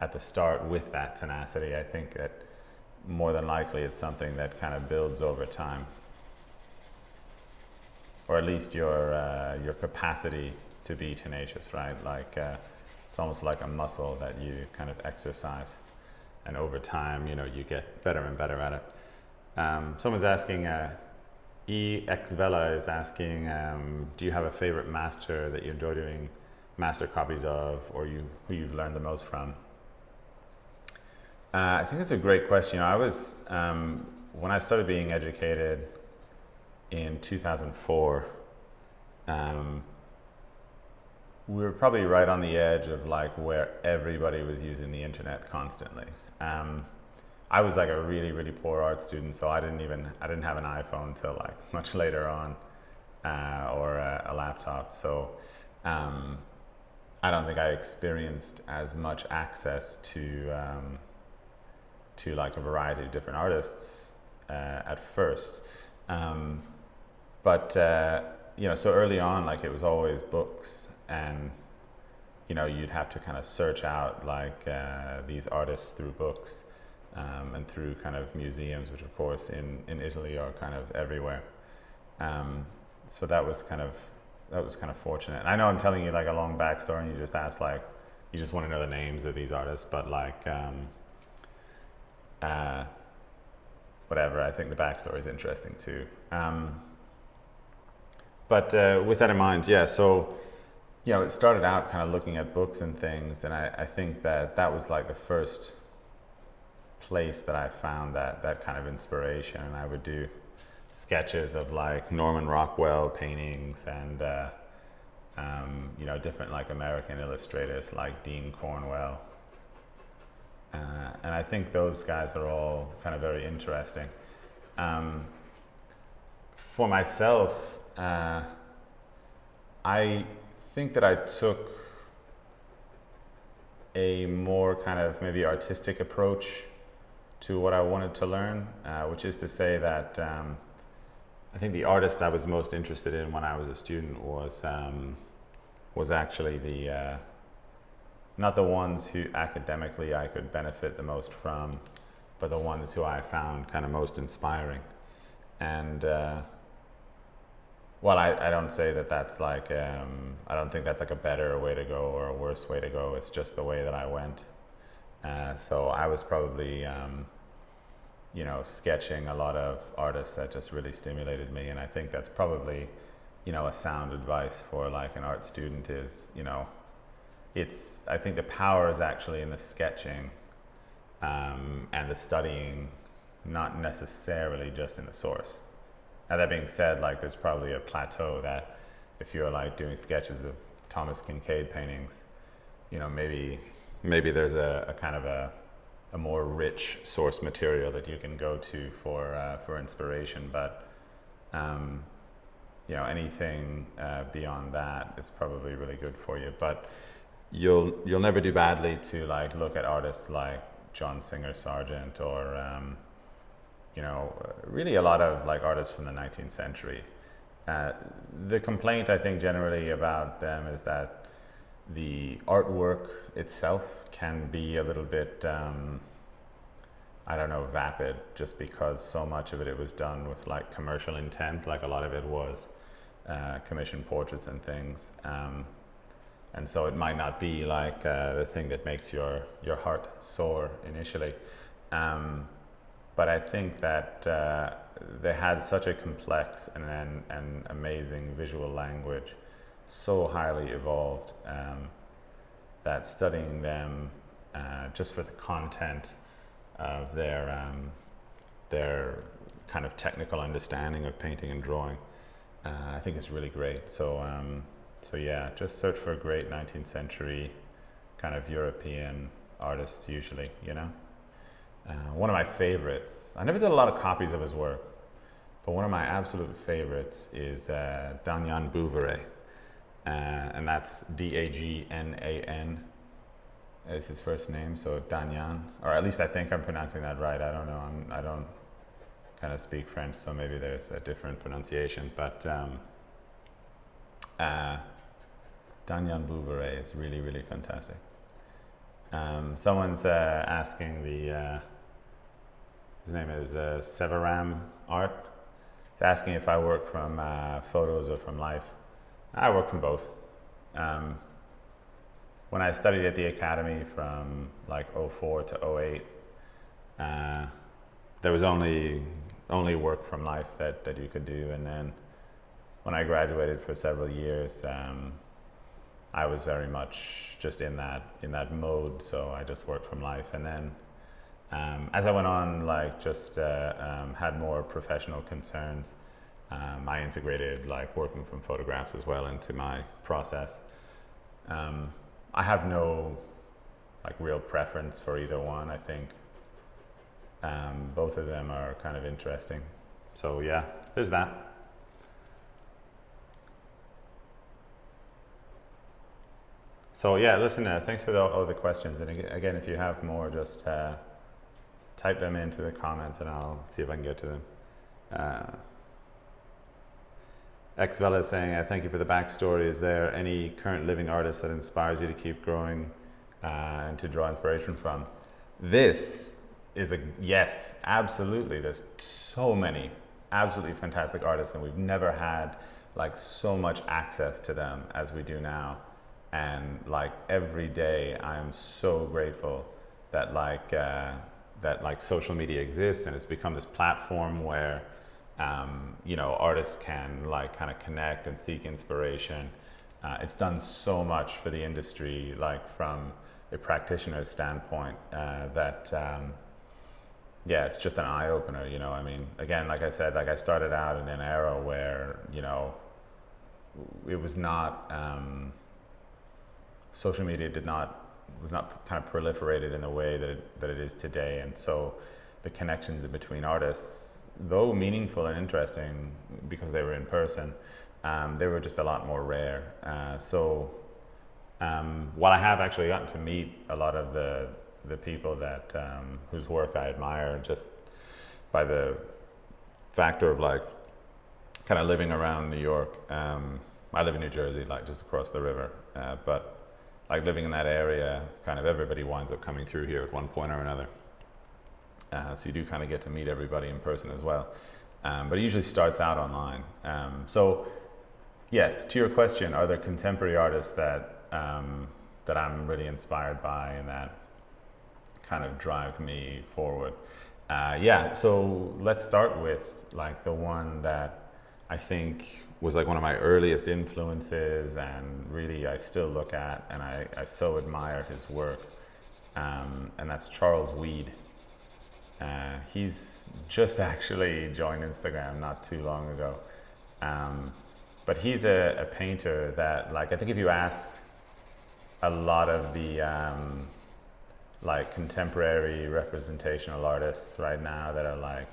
at the start with that tenacity. I think that more than likely it's something that kind of builds over time, or at least your capacity to be tenacious, right? Like it's almost like a muscle that you kind of exercise, and over time, you know, you get better and better at it. Someone's asking, EXVella is asking, do you have a favorite master that you enjoy doing master copies of, or who you've learned the most from? I think it's a great question. I was, when I started being educated in 2004, we were probably right on the edge of like where everybody was using the internet constantly. I was like a really, really poor art student, so I didn't have an iPhone till like much later on, or a laptop. So I don't think I experienced as much access to like a variety of different artists at first. But you know, so early on, like it was always books, and you know, you'd have to kind of search out like these artists through books. And through kind of museums, which of course in Italy are kind of everywhere. So that was kind of fortunate. I know I'm telling you like a long backstory, and you just asked like, you just want to know the names of these artists, but like, whatever, I think the backstory is interesting too. But with that in mind, yeah, so, you know, it started out kind of looking at books and things, and I think that was like the first place that I found that kind of inspiration, and I would do sketches of like Norman Rockwell paintings and you know, different like American illustrators like Dean Cornwell, and I think those guys are all kind of very interesting. For myself, I think that I took a more kind of maybe artistic approach to what I wanted to learn, which is to say that I think the artist I was most interested in when I was a student was actually the not the ones who academically I could benefit the most from, but the ones who I found kind of most inspiring. And well, I don't say that that's like, I don't think that's like a better way to go or a worse way to go. It's just the way that I went. So I was probably, you know, sketching a lot of artists that just really stimulated me. And I think that's probably, you know, a sound advice for like an art student is, you know, I think the power is actually in the sketching and the studying, not necessarily just in the source. Now that being said, like there's probably a plateau that if you're like doing sketches of Thomas Kincaid paintings, you know, maybe there's a kind of a more rich source material that you can go to for inspiration. But you know, anything beyond that is probably really good for you. But you'll never do badly to like look at artists like John Singer Sargent or you know, really a lot of like artists from the 19th century. The complaint I think generally about them is that the artwork itself can be a little bit, I don't know, vapid, just because so much of it was done with like commercial intent, like a lot of it was commissioned portraits and things. And so it might not be like the thing that makes your heart soar initially. But I think that they had such a complex and amazing visual language, so highly evolved, that studying them just for the content of their kind of technical understanding of painting and drawing, I think is really great. So yeah, just search for great 19th century kind of European artists usually, you know. One of my favorites, I never did a lot of copies of his work, but one of my absolute favorites is Dagnan Bouveray, and that's Dagnan is his first name, so Dagnan, or at least I think I'm pronouncing that right. I don't know, I don't kind of speak French, so maybe there's a different pronunciation, but Dagnan Bouveray is really, really fantastic. Someone's asking his name is Severam Art. He's asking if I work from photos or from life. I work from both. When I studied at the academy from like 04 to 08, there was only work from life that you could do. And then when I graduated for several years, I was very much just in that mode. So I just worked from life. And then as I went on, like just had more professional concerns, I integrated like working from photographs as well into my process. I have no like real preference for either one. I think both of them are kind of interesting. So yeah, there's that. So yeah, listen, thanks for all the questions. And again, if you have more, just type them into the comments and I'll see if I can get to them. Xvella is saying, thank you for the backstory. Is there any current living artist that inspires you to keep growing and to draw inspiration from? This is a yes, absolutely. There's so many absolutely fantastic artists and we've never had like so much access to them as we do now. And like every day I am so grateful that like social media exists and it's become this platform where you know, artists can like kind of connect and seek inspiration. It's done so much for the industry, like from a practitioner's standpoint, that yeah, it's just an eye opener, you know. I mean, again, like I said, like I started out in an era where, you know, it was not, social media was not kind of proliferated in the way that it is today. And so the connections in between artists, though meaningful and interesting because they were in person, they were just a lot more rare. While I have actually gotten to meet a lot of the people that whose work I admire just by the factor of like kind of living around New York. I live in New Jersey, like just across the river, but like living in that area, kind of everybody winds up coming through here at one point or another. So you do kind of get to meet everybody in person as well. But it usually starts out online. So yes, to your question, are there contemporary artists that I'm really inspired by and that kind of drive me forward? Yeah, so let's start with like the one that I think was like one of my earliest influences and really I still look at and I so admire his work, and that's Charles Weed. He's just actually joined Instagram not too long ago, but he's a painter that, like, I think if you ask a lot of the like contemporary representational artists right now that are like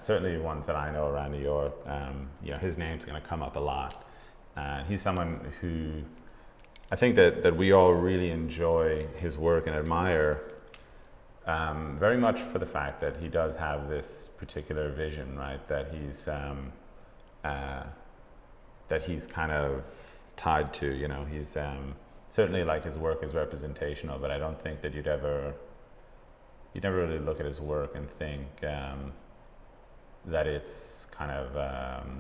certainly ones that I know around New York, you know, his name's going to come up a lot. He's someone who I think that we all really enjoy his work and admire, very much for the fact that he does have this particular vision, right? That he's kind of tied to. You know, he's certainly, like, his work is representational, but I don't think that you'd never really look at his work and think that it's kind of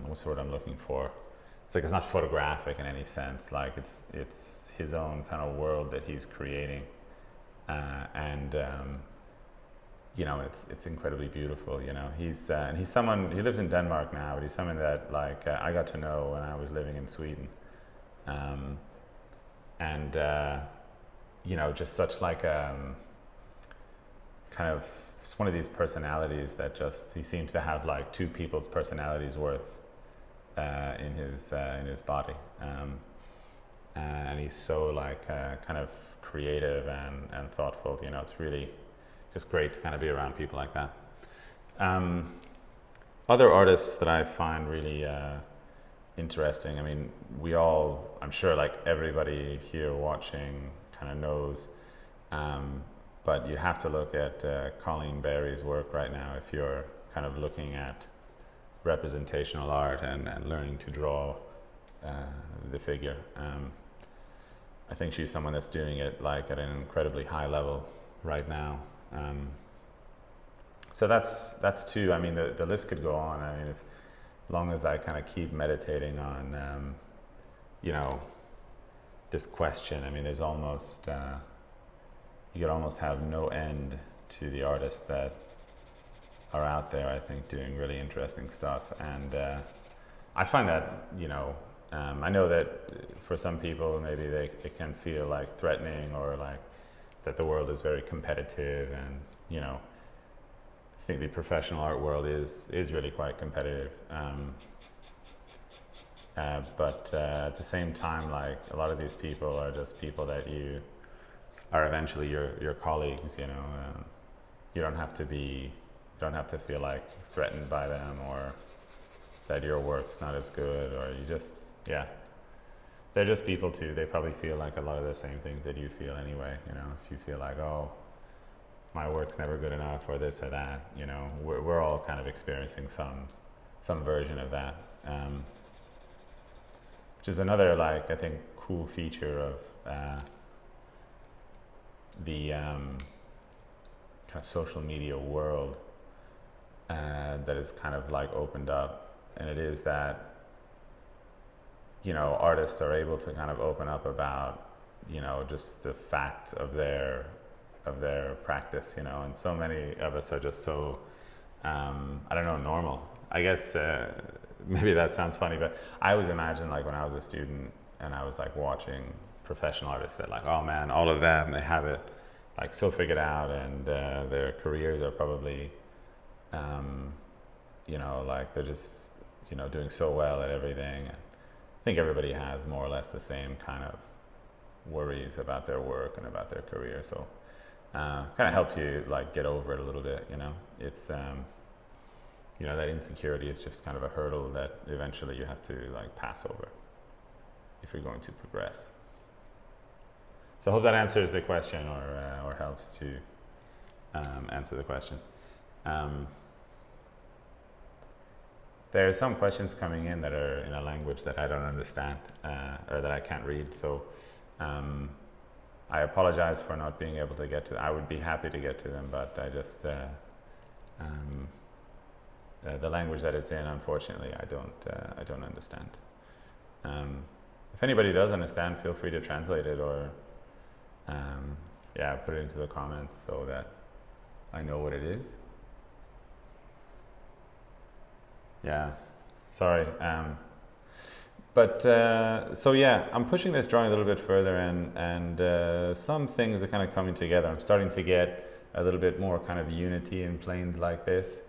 what's the word I'm looking for? It's like it's not photographic in any sense. Like it's his own kind of world that he's creating, and you know, it's incredibly beautiful. You know, and he's someone, he lives in Denmark now, but he's someone that, like, I got to know when I was living in Sweden, and you know, just such like kind of just one of these personalities that just, he seems to have like two people's personalities worth in his body, and he's so like kind of creative and thoughtful. You know, it's really just great to kind of be around people like that. Other artists that I find really interesting, I mean, I'm sure like everybody here watching kind of knows, but you have to look at Colleen Barry's work right now if you're kind of looking at representational art and learning to draw the figure. I think she's someone that's doing it like at an incredibly high level right now. So that's two. I mean, the list could go on. I mean, as long as I kind of keep meditating on, you know, this question. I mean, there's almost you could almost have no end to the artists that are out there, I think, doing really interesting stuff. And I find that, you know, I know that for some people maybe it can feel like threatening, or like that the world is very competitive, and, you know, I think the professional art world is really quite competitive. But at the same time, like, a lot of these people are just people that you are eventually your colleagues. You know, you don't have to feel like threatened by them, or that your work's not as good, or you just, yeah, they're just people too. They probably feel like a lot of the same things that you feel anyway. You know, if you feel like, oh, my work's never good enough, or this or that, you know, we're all kind of experiencing some version of that, which is another, like, I think, cool feature of the kind of social media world that is kind of like opened up, and it is that, you know, artists are able to kind of open up about, you know, just the fact of their practice, you know, and so many of us are just so I don't know, normal. I guess maybe that sounds funny, but I always imagine, like, when I was a student and I was like watching professional artists, that, like, oh man, all of them, they have it like so figured out, and their careers are probably, you know, like they're just, you know, doing so well at everything. And I think everybody has more or less the same kind of worries about their work and about their career. So kind of helps you like get over it a little bit, you know. It's you know, that insecurity is just kind of a hurdle that eventually you have to like pass over if you're going to progress. So I hope that answers the question, or helps to answer the question. There are some questions coming in that are in a language that I don't understand, or that I can't read. So I apologize for not being able to get to them. I would be happy to get to them, but I just the language that it's in, unfortunately, I don't understand. If anybody does understand, feel free to translate it, or yeah, put it into the comments so that I know what it is. Yeah, sorry. But so yeah, I'm pushing this drawing a little bit further, and some things are kind of coming together. I'm starting to get a little bit more kind of unity in planes like this.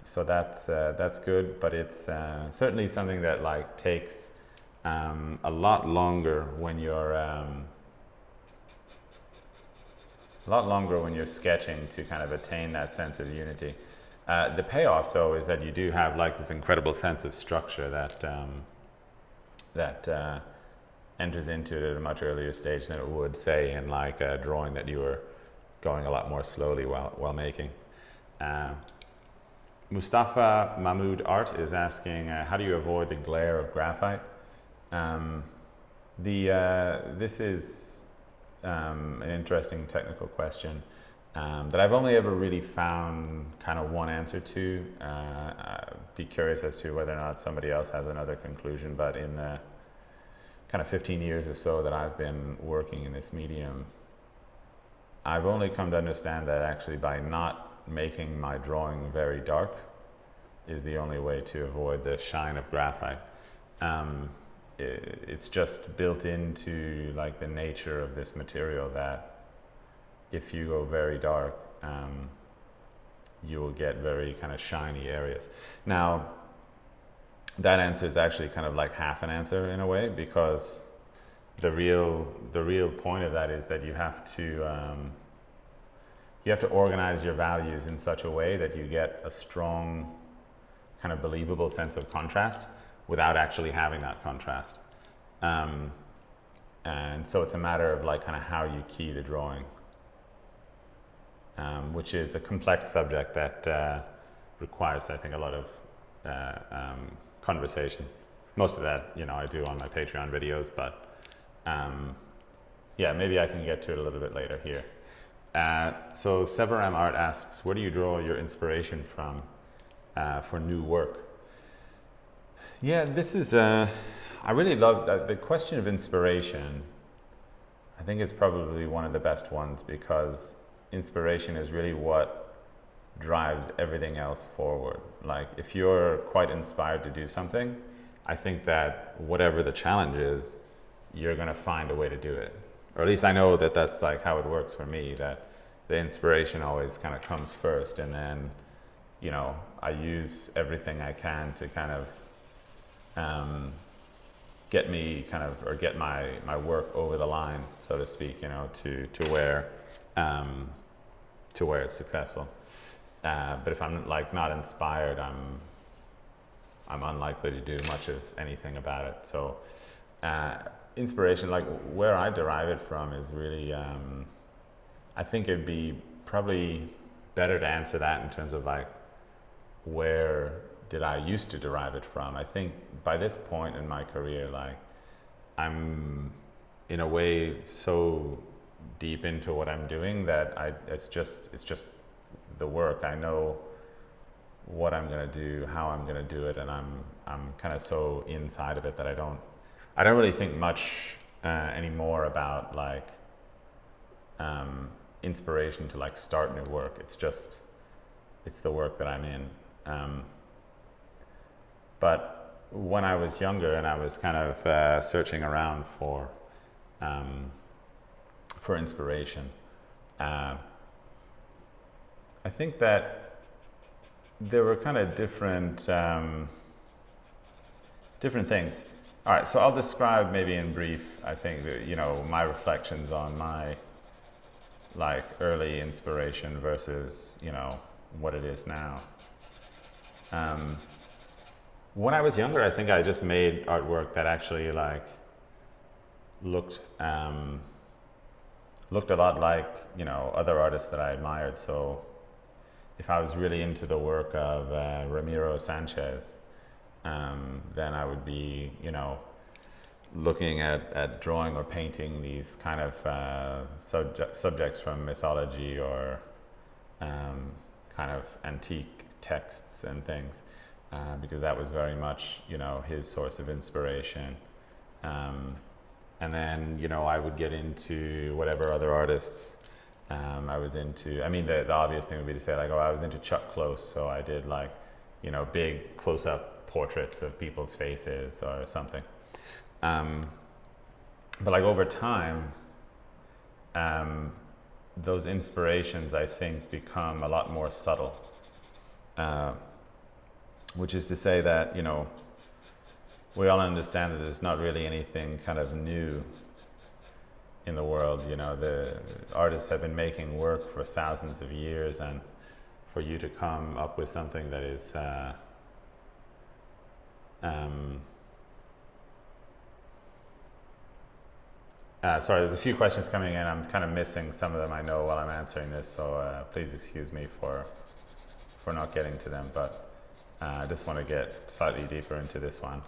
So that's good, but it's certainly something that like takes a lot longer when you're sketching to kind of attain that sense of unity. The payoff, though, is that you do have like this incredible sense of structure that enters into it at a much earlier stage than it would, say, in like a drawing that you were going a lot more slowly while making. Mustafa Mahmood Art is asking, how do you avoid the glare of graphite? This is an interesting technical question that I've only ever really found kind of one answer to. I'd be curious as to whether or not somebody else has another conclusion, but in the kind of 15 years or so that I've been working in this medium, I've only come to understand that actually by not making my drawing very dark is the only way to avoid the shine of graphite. It's just built into like the nature of this material that if you go very dark, you will get very kind of shiny areas. Now, that answer is actually kind of like half an answer in a way, because the real point of that is that you have to organize your values in such a way that you get a strong kind of believable sense of contrast without actually having that contrast. And so it's a matter of like kind of how you key the drawing, which is a complex subject that requires, I think, a lot of conversation. Most of that, you know, I do on my Patreon videos, but yeah, maybe I can get to it a little bit later here. So Severam Art asks, where do you draw your inspiration from for new work? Yeah, this is, I really love the question of inspiration. I think it's probably one of the best ones, because inspiration is really what drives everything else forward. Like if you're quite inspired to do something, I think that whatever the challenge is, you're going to find a way to do it. Or at least I know that that's like how it works for me, that the inspiration always kind of comes first, and then, you know, I use everything I can to kind of get me kind of, or get my work over the line, so to speak, you know, to where it's successful. But if I'm like not inspired, I'm unlikely to do much of anything about it. So inspiration, like where I derive it from, is really I think it'd be probably better to answer that in terms of like, where did I used to derive it from? I think by this point in my career, like I'm in a way so deep into what I'm doing that it's just the work. I know what I'm gonna do, how I'm gonna do it, and I'm kind of so inside of it that I don't really think much anymore about like inspiration to like start new work. It's the work that I'm in. But when I was younger and I was kind of searching around for inspiration, Uh, I think that there were kind of different different things. All right, so I'll describe maybe in brief, I think, my reflections on my like early inspiration versus, what it is now. When I was younger, I think I just made artwork that actually like looked looked a lot like, other artists that I admired. So if I was really into the work of Ramiro Sanchez, then I would be, looking at drawing or painting these kind of subjects from mythology or kind of antique texts and things, because that was very much, his source of inspiration. And then, I would get into whatever other artists I was into. I mean, the obvious thing would be to say like, oh, I was into Chuck Close, so I did like, big close-up portraits of people's faces or something. But like over time, those inspirations, I think, become a lot more subtle. Which is to say that, we all understand that there's not really anything kind of new in the world. The artists have been making work for thousands of years, and for you to come up with something that is sorry, there's a few questions coming in. I'm kind of missing some of them, I know, while I'm answering this, so please excuse me for not getting to them, but I just want to get slightly deeper into this one.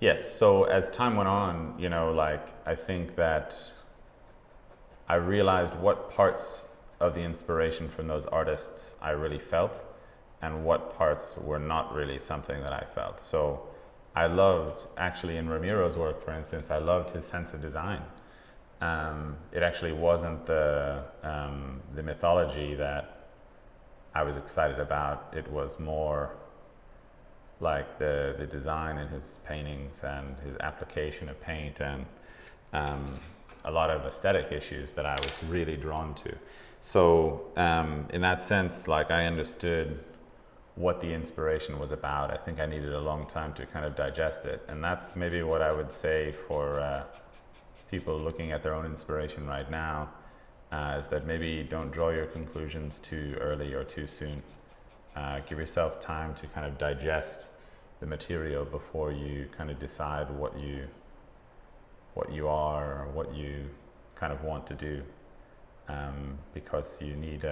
Yes, so as time went on, I think that I realized what parts of the inspiration from those artists I really felt and what parts were not really something that I felt. So I loved, actually in Ramiro's work, for instance, I loved his sense of design. It actually wasn't the mythology that I was excited about. It was more like the design in his paintings and his application of paint and a lot of aesthetic issues that I was really drawn to. So in that sense, like I understood what the inspiration was about. I think I needed a long time to kind of digest it. And that's maybe what I would say for people looking at their own inspiration right now, is that maybe don't draw your conclusions too early or too soon. Give yourself time to kind of digest the material before you kind of decide what you are or what you kind of want to do, because you need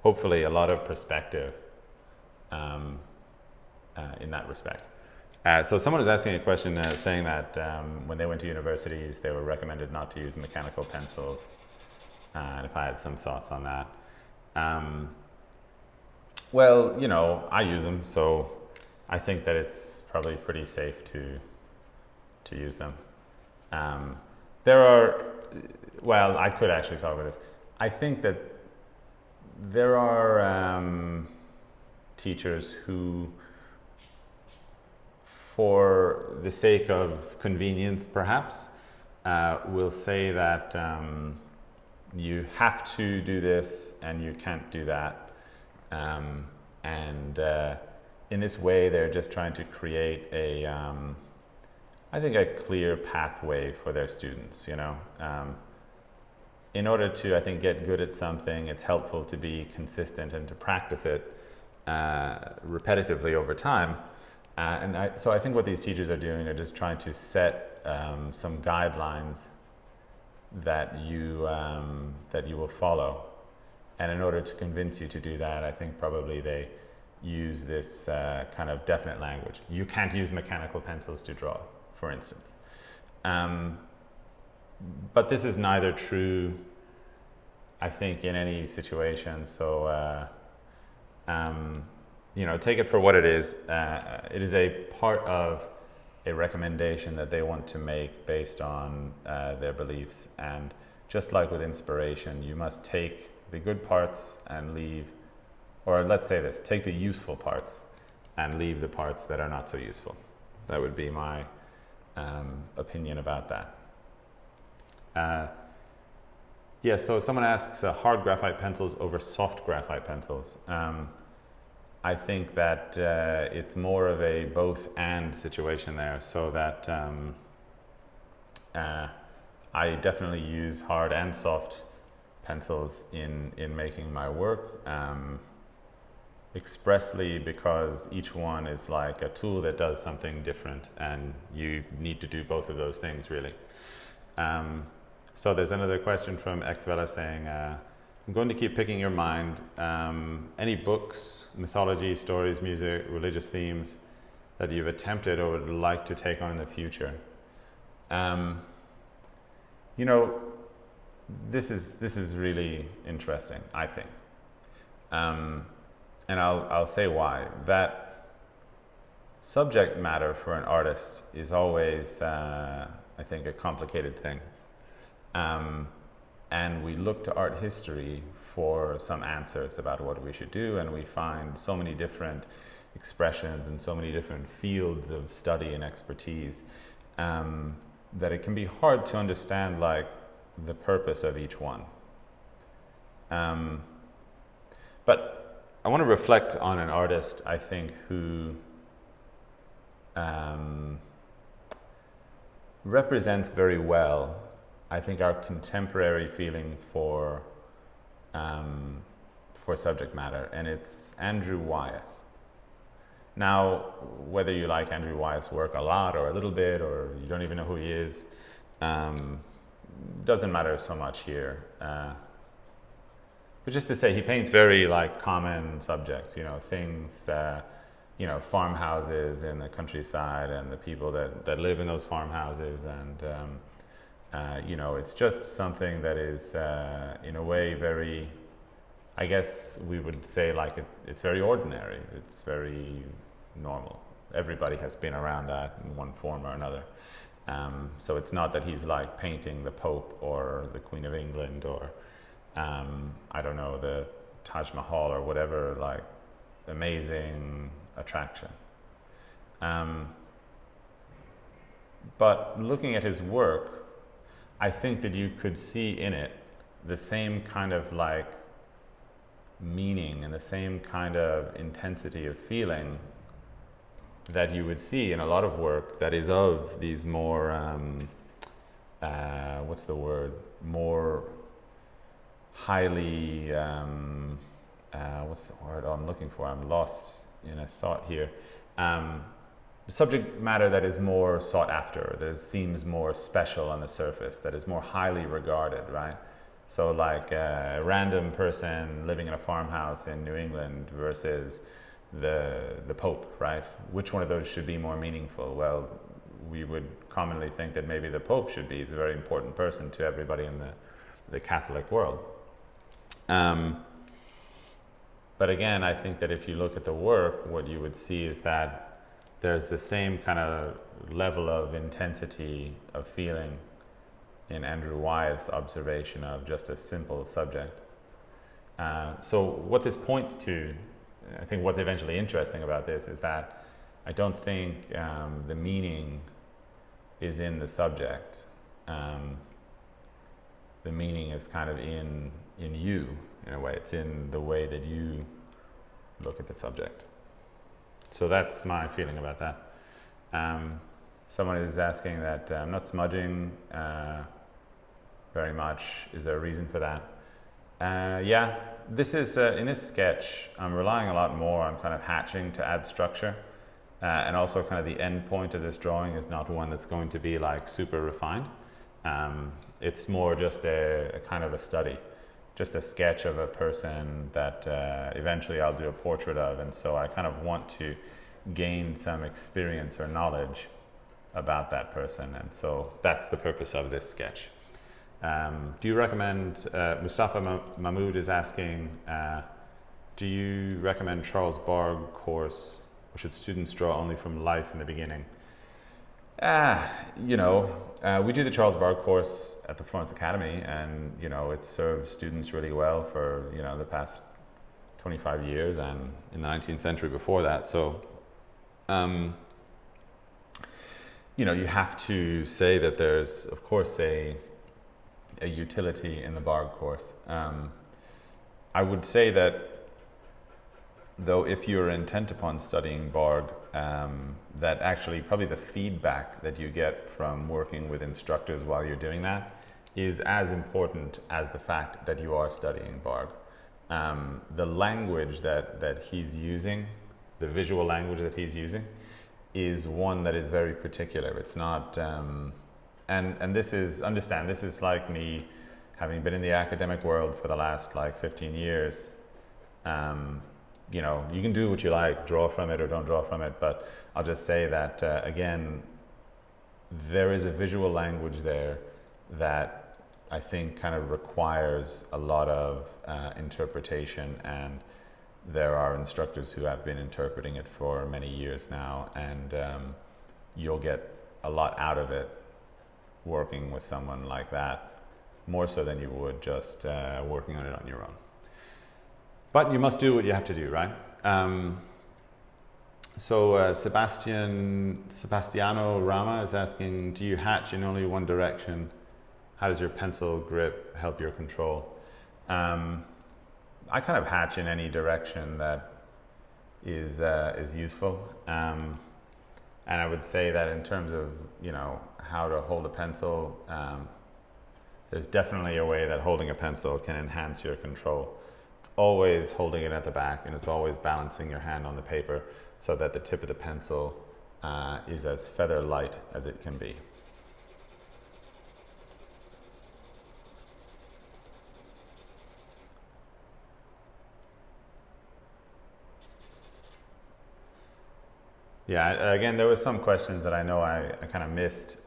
hopefully a lot of perspective in that respect. So someone was asking a question saying that when they went to universities they were recommended not to use mechanical pencils, and if I had some thoughts on that. Well, I use them, so I think that it's probably pretty safe to use them. There are, well, I could actually talk about this. I think that there are teachers who, for the sake of convenience perhaps, will say that you have to do this and you can't do that. In this way, they're just trying to create I think a clear pathway for their students, in order to, I think, get good at something, it's helpful to be consistent and to practice it repetitively over time. So I think what these teachers are doing are just trying to set some guidelines that you will follow. And in order to convince you to do that, I think probably they use this kind of definite language. You can't use mechanical pencils to draw, for instance. But this is neither true, I think, in any situation. So, take it for what it is. It is a part of a recommendation that they want to make based on their beliefs. And just like with inspiration, you must take the good parts and leave, or let's say this, take the useful parts and leave the parts that are not so useful. That would be my opinion about that. Yeah, so someone asks hard graphite pencils over soft graphite pencils. I think that it's more of a both and situation there, so that I definitely use hard and soft pencils in making my work, expressly because each one is like a tool that does something different, and you need to do both of those things really. So there's another question from Xvela saying, I'm going to keep picking your mind. Any books, mythology, stories, music, religious themes that you've attempted or would like to take on in the future? You know, this is really interesting, I think. And I'll say why. That subject matter for an artist is always, I think, a complicated thing. And we look to art history for some answers about what we should do, and we find so many different expressions and so many different fields of study and expertise, that it can be hard to understand like the purpose of each one. But I want to reflect on an artist, I think, who represents very well, I think, our contemporary feeling for subject matter, and it's Andrew Wyeth. Now, whether you like Andrew Wyeth's work a lot or a little bit, or you don't even know who he is, doesn't matter so much here. But just to say, he paints very like common subjects, you know, things, you know, farmhouses in the countryside and the people that live in those farmhouses, and you know, it's just something that is in a way very, I guess we would say, like it's very ordinary, it's very normal. Everybody has been around that in one form or another. So it's not that he's like painting the Pope or the Queen of England or I don't know, the Taj Mahal or whatever like amazing attraction. But looking at his work, I think that you could see in it the same kind of like meaning and the same kind of intensity of feeling that you would see in a lot of work that is of these more, what's the word, more highly, what's the word I'm looking for? I'm lost in a thought here. Subject matter that is more sought after, that seems more special on the surface, that is more highly regarded, right? So like a random person living in a farmhouse in New England versus the Pope, right? Which one of those should be more meaningful? Well, we would commonly think that maybe the Pope should be. He's a very important person to everybody in the Catholic world. But again, I think that if you look at the work, what you would see is that there's the same kind of level of intensity of feeling in Andrew Wyeth's observation of just a simple subject. So what this points to, I think what's eventually interesting about this is that I don't think the meaning is in the subject. The meaning is kind of in you, in a way. It's in the way that you look at the subject. So that's my feeling about that. Someone is asking that I'm not smudging very much. Is there a reason for that? Yeah, this is, in this sketch, I'm relying a lot more on kind of hatching to add structure. And also kind of the end point of this drawing is not one that's going to be like super refined. It's more just a kind of a study, just a sketch of a person that eventually I'll do a portrait of. And so I kind of want to gain some experience or knowledge about that person. And so that's the purpose of this sketch. Do you recommend, Mustafa Mahmoud is asking, do you recommend Charles Barg course, or should students draw only from life in the beginning? You know, we do the Charles Barg course at the Florence Academy, and you know, it served students really well for, you know, the past 25 years and in the 19th century before that. So, you know, you have to say that there's, of course, a a utility in the Barg course. I would say that, though, if you're intent upon studying Barg, that actually probably the feedback that you get from working with instructors while you're doing that is as important as the fact that you are studying Barg. The language that he's using, the visual language that he's using, is one that is very particular. It's not, and this is, understand, this is like me having been in the academic world for the last like 15 years. You know, you can do what you like, draw from it or don't draw from it, but I'll just say that, again, there is a visual language there that I think kind of requires a lot of interpretation, and there are instructors who have been interpreting it for many years now, and you'll get a lot out of it working with someone like that, more so than you would just working on it on your own. But you must do what you have to do, right? Sebastiano Rama is asking, do you hatch in only one direction? How does your pencil grip help your control? I kind of hatch in any direction that is useful. And I would say that in terms of, you know, how to hold a pencil, there's definitely a way that holding a pencil can enhance your control. It's always holding it at the back, and it's always balancing your hand on the paper so that the tip of the pencil is as feather light as it can be. Yeah, again, there were some questions that I know I kind of missed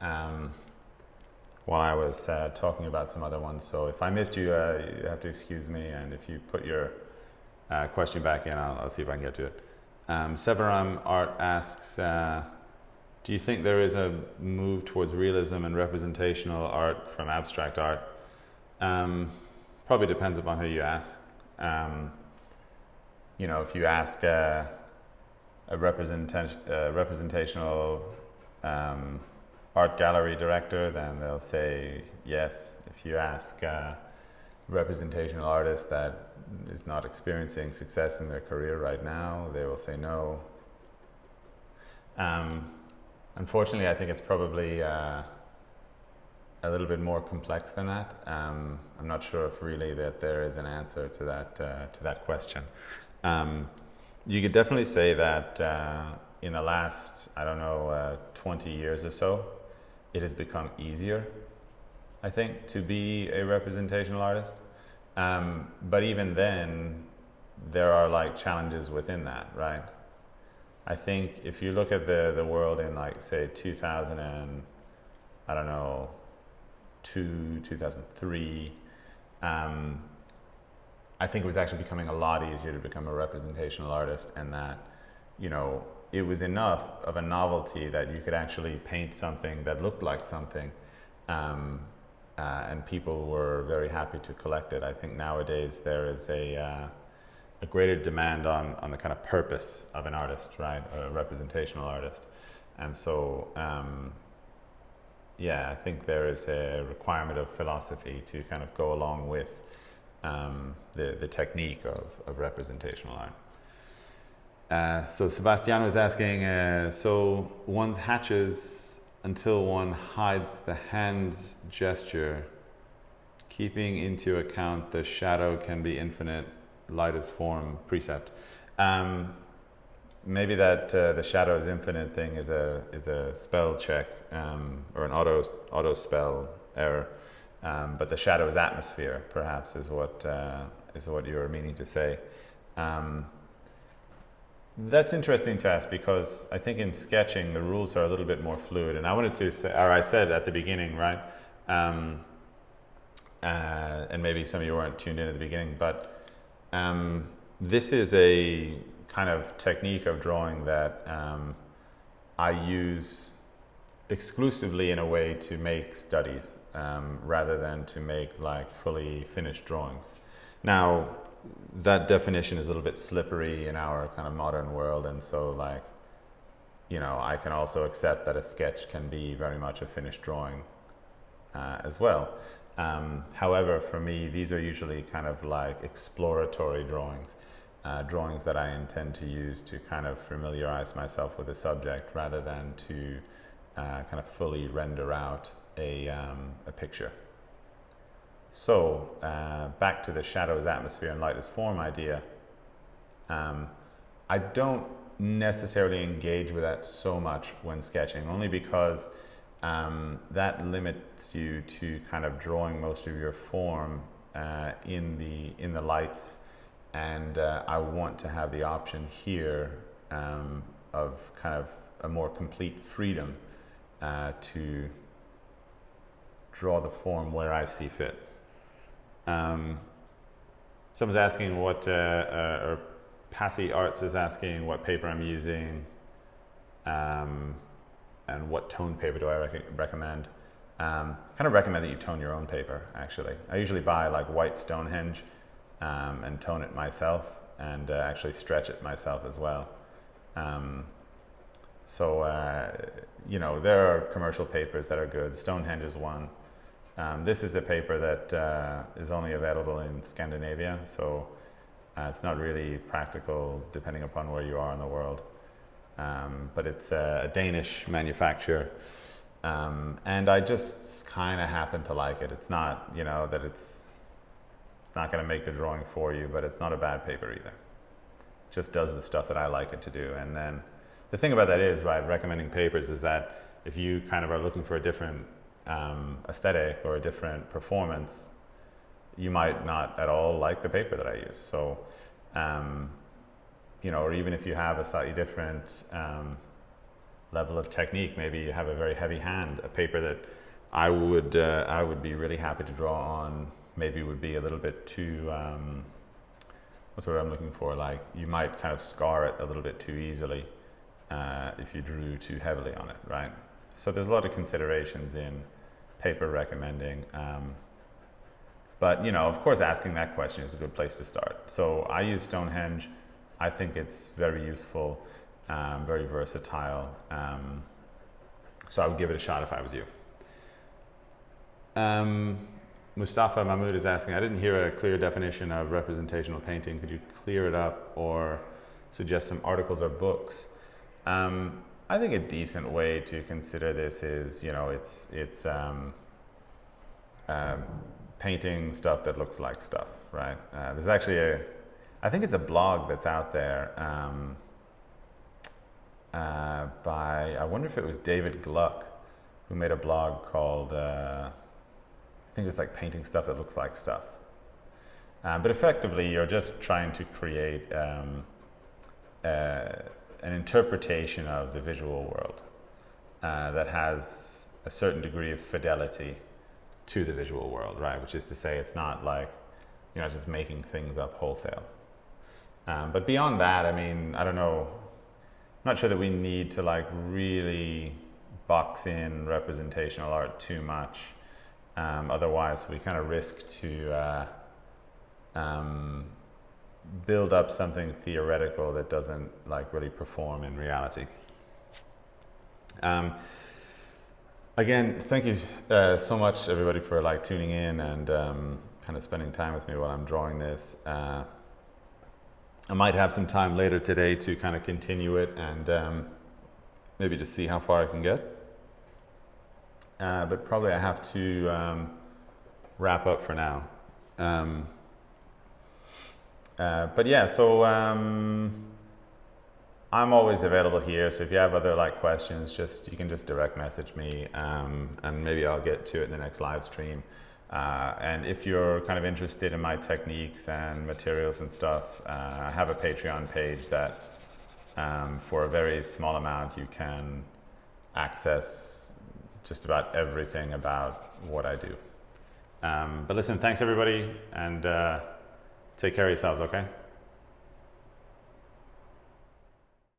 while I was talking about some other ones. So if I missed you, you have to excuse me. And if you put your question back in, I'll see if I can get to it. Severam Art asks, do you think there is a move towards realism and representational art from abstract art? Probably depends upon who you ask. You know, if you ask a representational art gallery director, then they'll say yes. If you ask a representational artist that is not experiencing success in their career right now, they will say no. Unfortunately, I think it's probably a little bit more complex than that. I'm not sure if really that there is an answer to that question. You could definitely say that in the last, 20 years or so, it has become easier, I think, to be a representational artist. But even then, there are like challenges within that, right? I think if you look at the world in like, say, 2003, I think it was actually becoming a lot easier to become a representational artist, and that, you know, it was enough of a novelty that you could actually paint something that looked like something, and people were very happy to collect it. I think nowadays there is a greater demand on the kind of purpose of an artist, right, a representational artist. And so, I think there is a requirement of philosophy to kind of go along with the technique of representational art. So Sebastiano is asking, so one hatches until one hides the hand's gesture, keeping into account the shadow can be infinite, light is form, precept. Maybe that the shadow is infinite thing is a spell check or an auto spell error. But the shadow is atmosphere, perhaps, is what you're meaning to say. That's interesting to ask, because I think in sketching the rules are a little bit more fluid. And I wanted to say, or I said at the beginning, right? And maybe some of you weren't tuned in at the beginning, but this is a kind of technique of drawing that I use exclusively in a way to make studies, rather than to make like fully finished drawings. Now, that definition is a little bit slippery in our kind of modern world, and so like, you know, I can also accept that a sketch can be very much a finished drawing as well. However, for me, these are usually kind of like exploratory drawings, drawings that I intend to use to kind of familiarize myself with the subject rather than to kind of fully render out a picture. So back to the shadows, atmosphere, and light as form idea. I don't necessarily engage with that so much when sketching, only because that limits you to kind of drawing most of your form in the lights, and I want to have the option here of kind of a more complete freedom to draw the form where I see fit. Someone's asking what, or Passy Arts is asking what paper I'm using, and what tone paper do I recommend. Kind of recommend that you tone your own paper, actually. I usually buy like white Stonehenge and tone it myself, and actually stretch it myself as well. You know, there are commercial papers that are good. Stonehenge is one. This is a paper that is only available in Scandinavia, so it's not really practical depending upon where you are in the world. But it's a Danish manufacturer, and I just kind of happen to like it. It's not, you know, that it's not going to make the drawing for you, but it's not a bad paper either. It just does the stuff that I like it to do. And then the thing about that is, right, recommending papers is that if you kind of are looking for a different aesthetic or a different performance, you might not at all like the paper that I use. So, you know, or even if you have a slightly different level of technique, maybe you have a very heavy hand, a paper that I would be really happy to draw on maybe would be a little bit too, what's the word I'm looking for? Like, you might kind of scar it a little bit too easily if you drew too heavily on it, right? So there's a lot of considerations in paper recommending. But, you know, of course, asking that question is a good place to start. So I use Stonehenge. I think it's very useful, very versatile. So I would give it a shot if I was you. Mustafa Mahmoud is asking, I didn't hear a clear definition of representational painting. Could you clear it up or suggest some articles or books? I think a decent way to consider this is, you know, it's painting stuff that looks like stuff, right? There's actually I think it's a blog that's out there by, I wonder if it was David Gluck, who made a blog called, I think it was like painting stuff that looks like stuff. But effectively, you're just trying to create an interpretation of the visual world that has a certain degree of fidelity to the visual world, right? Which is to say, it's not like, you know, just making things up wholesale. But beyond that, I mean, I don't know, I'm not sure that we need to like really box in representational art too much. Otherwise, we kind of risk to build up something theoretical that doesn't like really perform in reality. Again, thank you so much, everybody, for like tuning in and kind of spending time with me while I'm drawing this. I might have some time later today to kind of continue it and maybe just see how far I can get. But probably I have to wrap up for now. But yeah, so I'm always available here. So if you have other like questions, you can just direct message me, and maybe I'll get to it in the next live stream. And if you're kind of interested in my techniques and materials and stuff, I have a Patreon page that for a very small amount you can access just about everything about what I do. But listen, thanks everybody, and take care of yourselves, okay?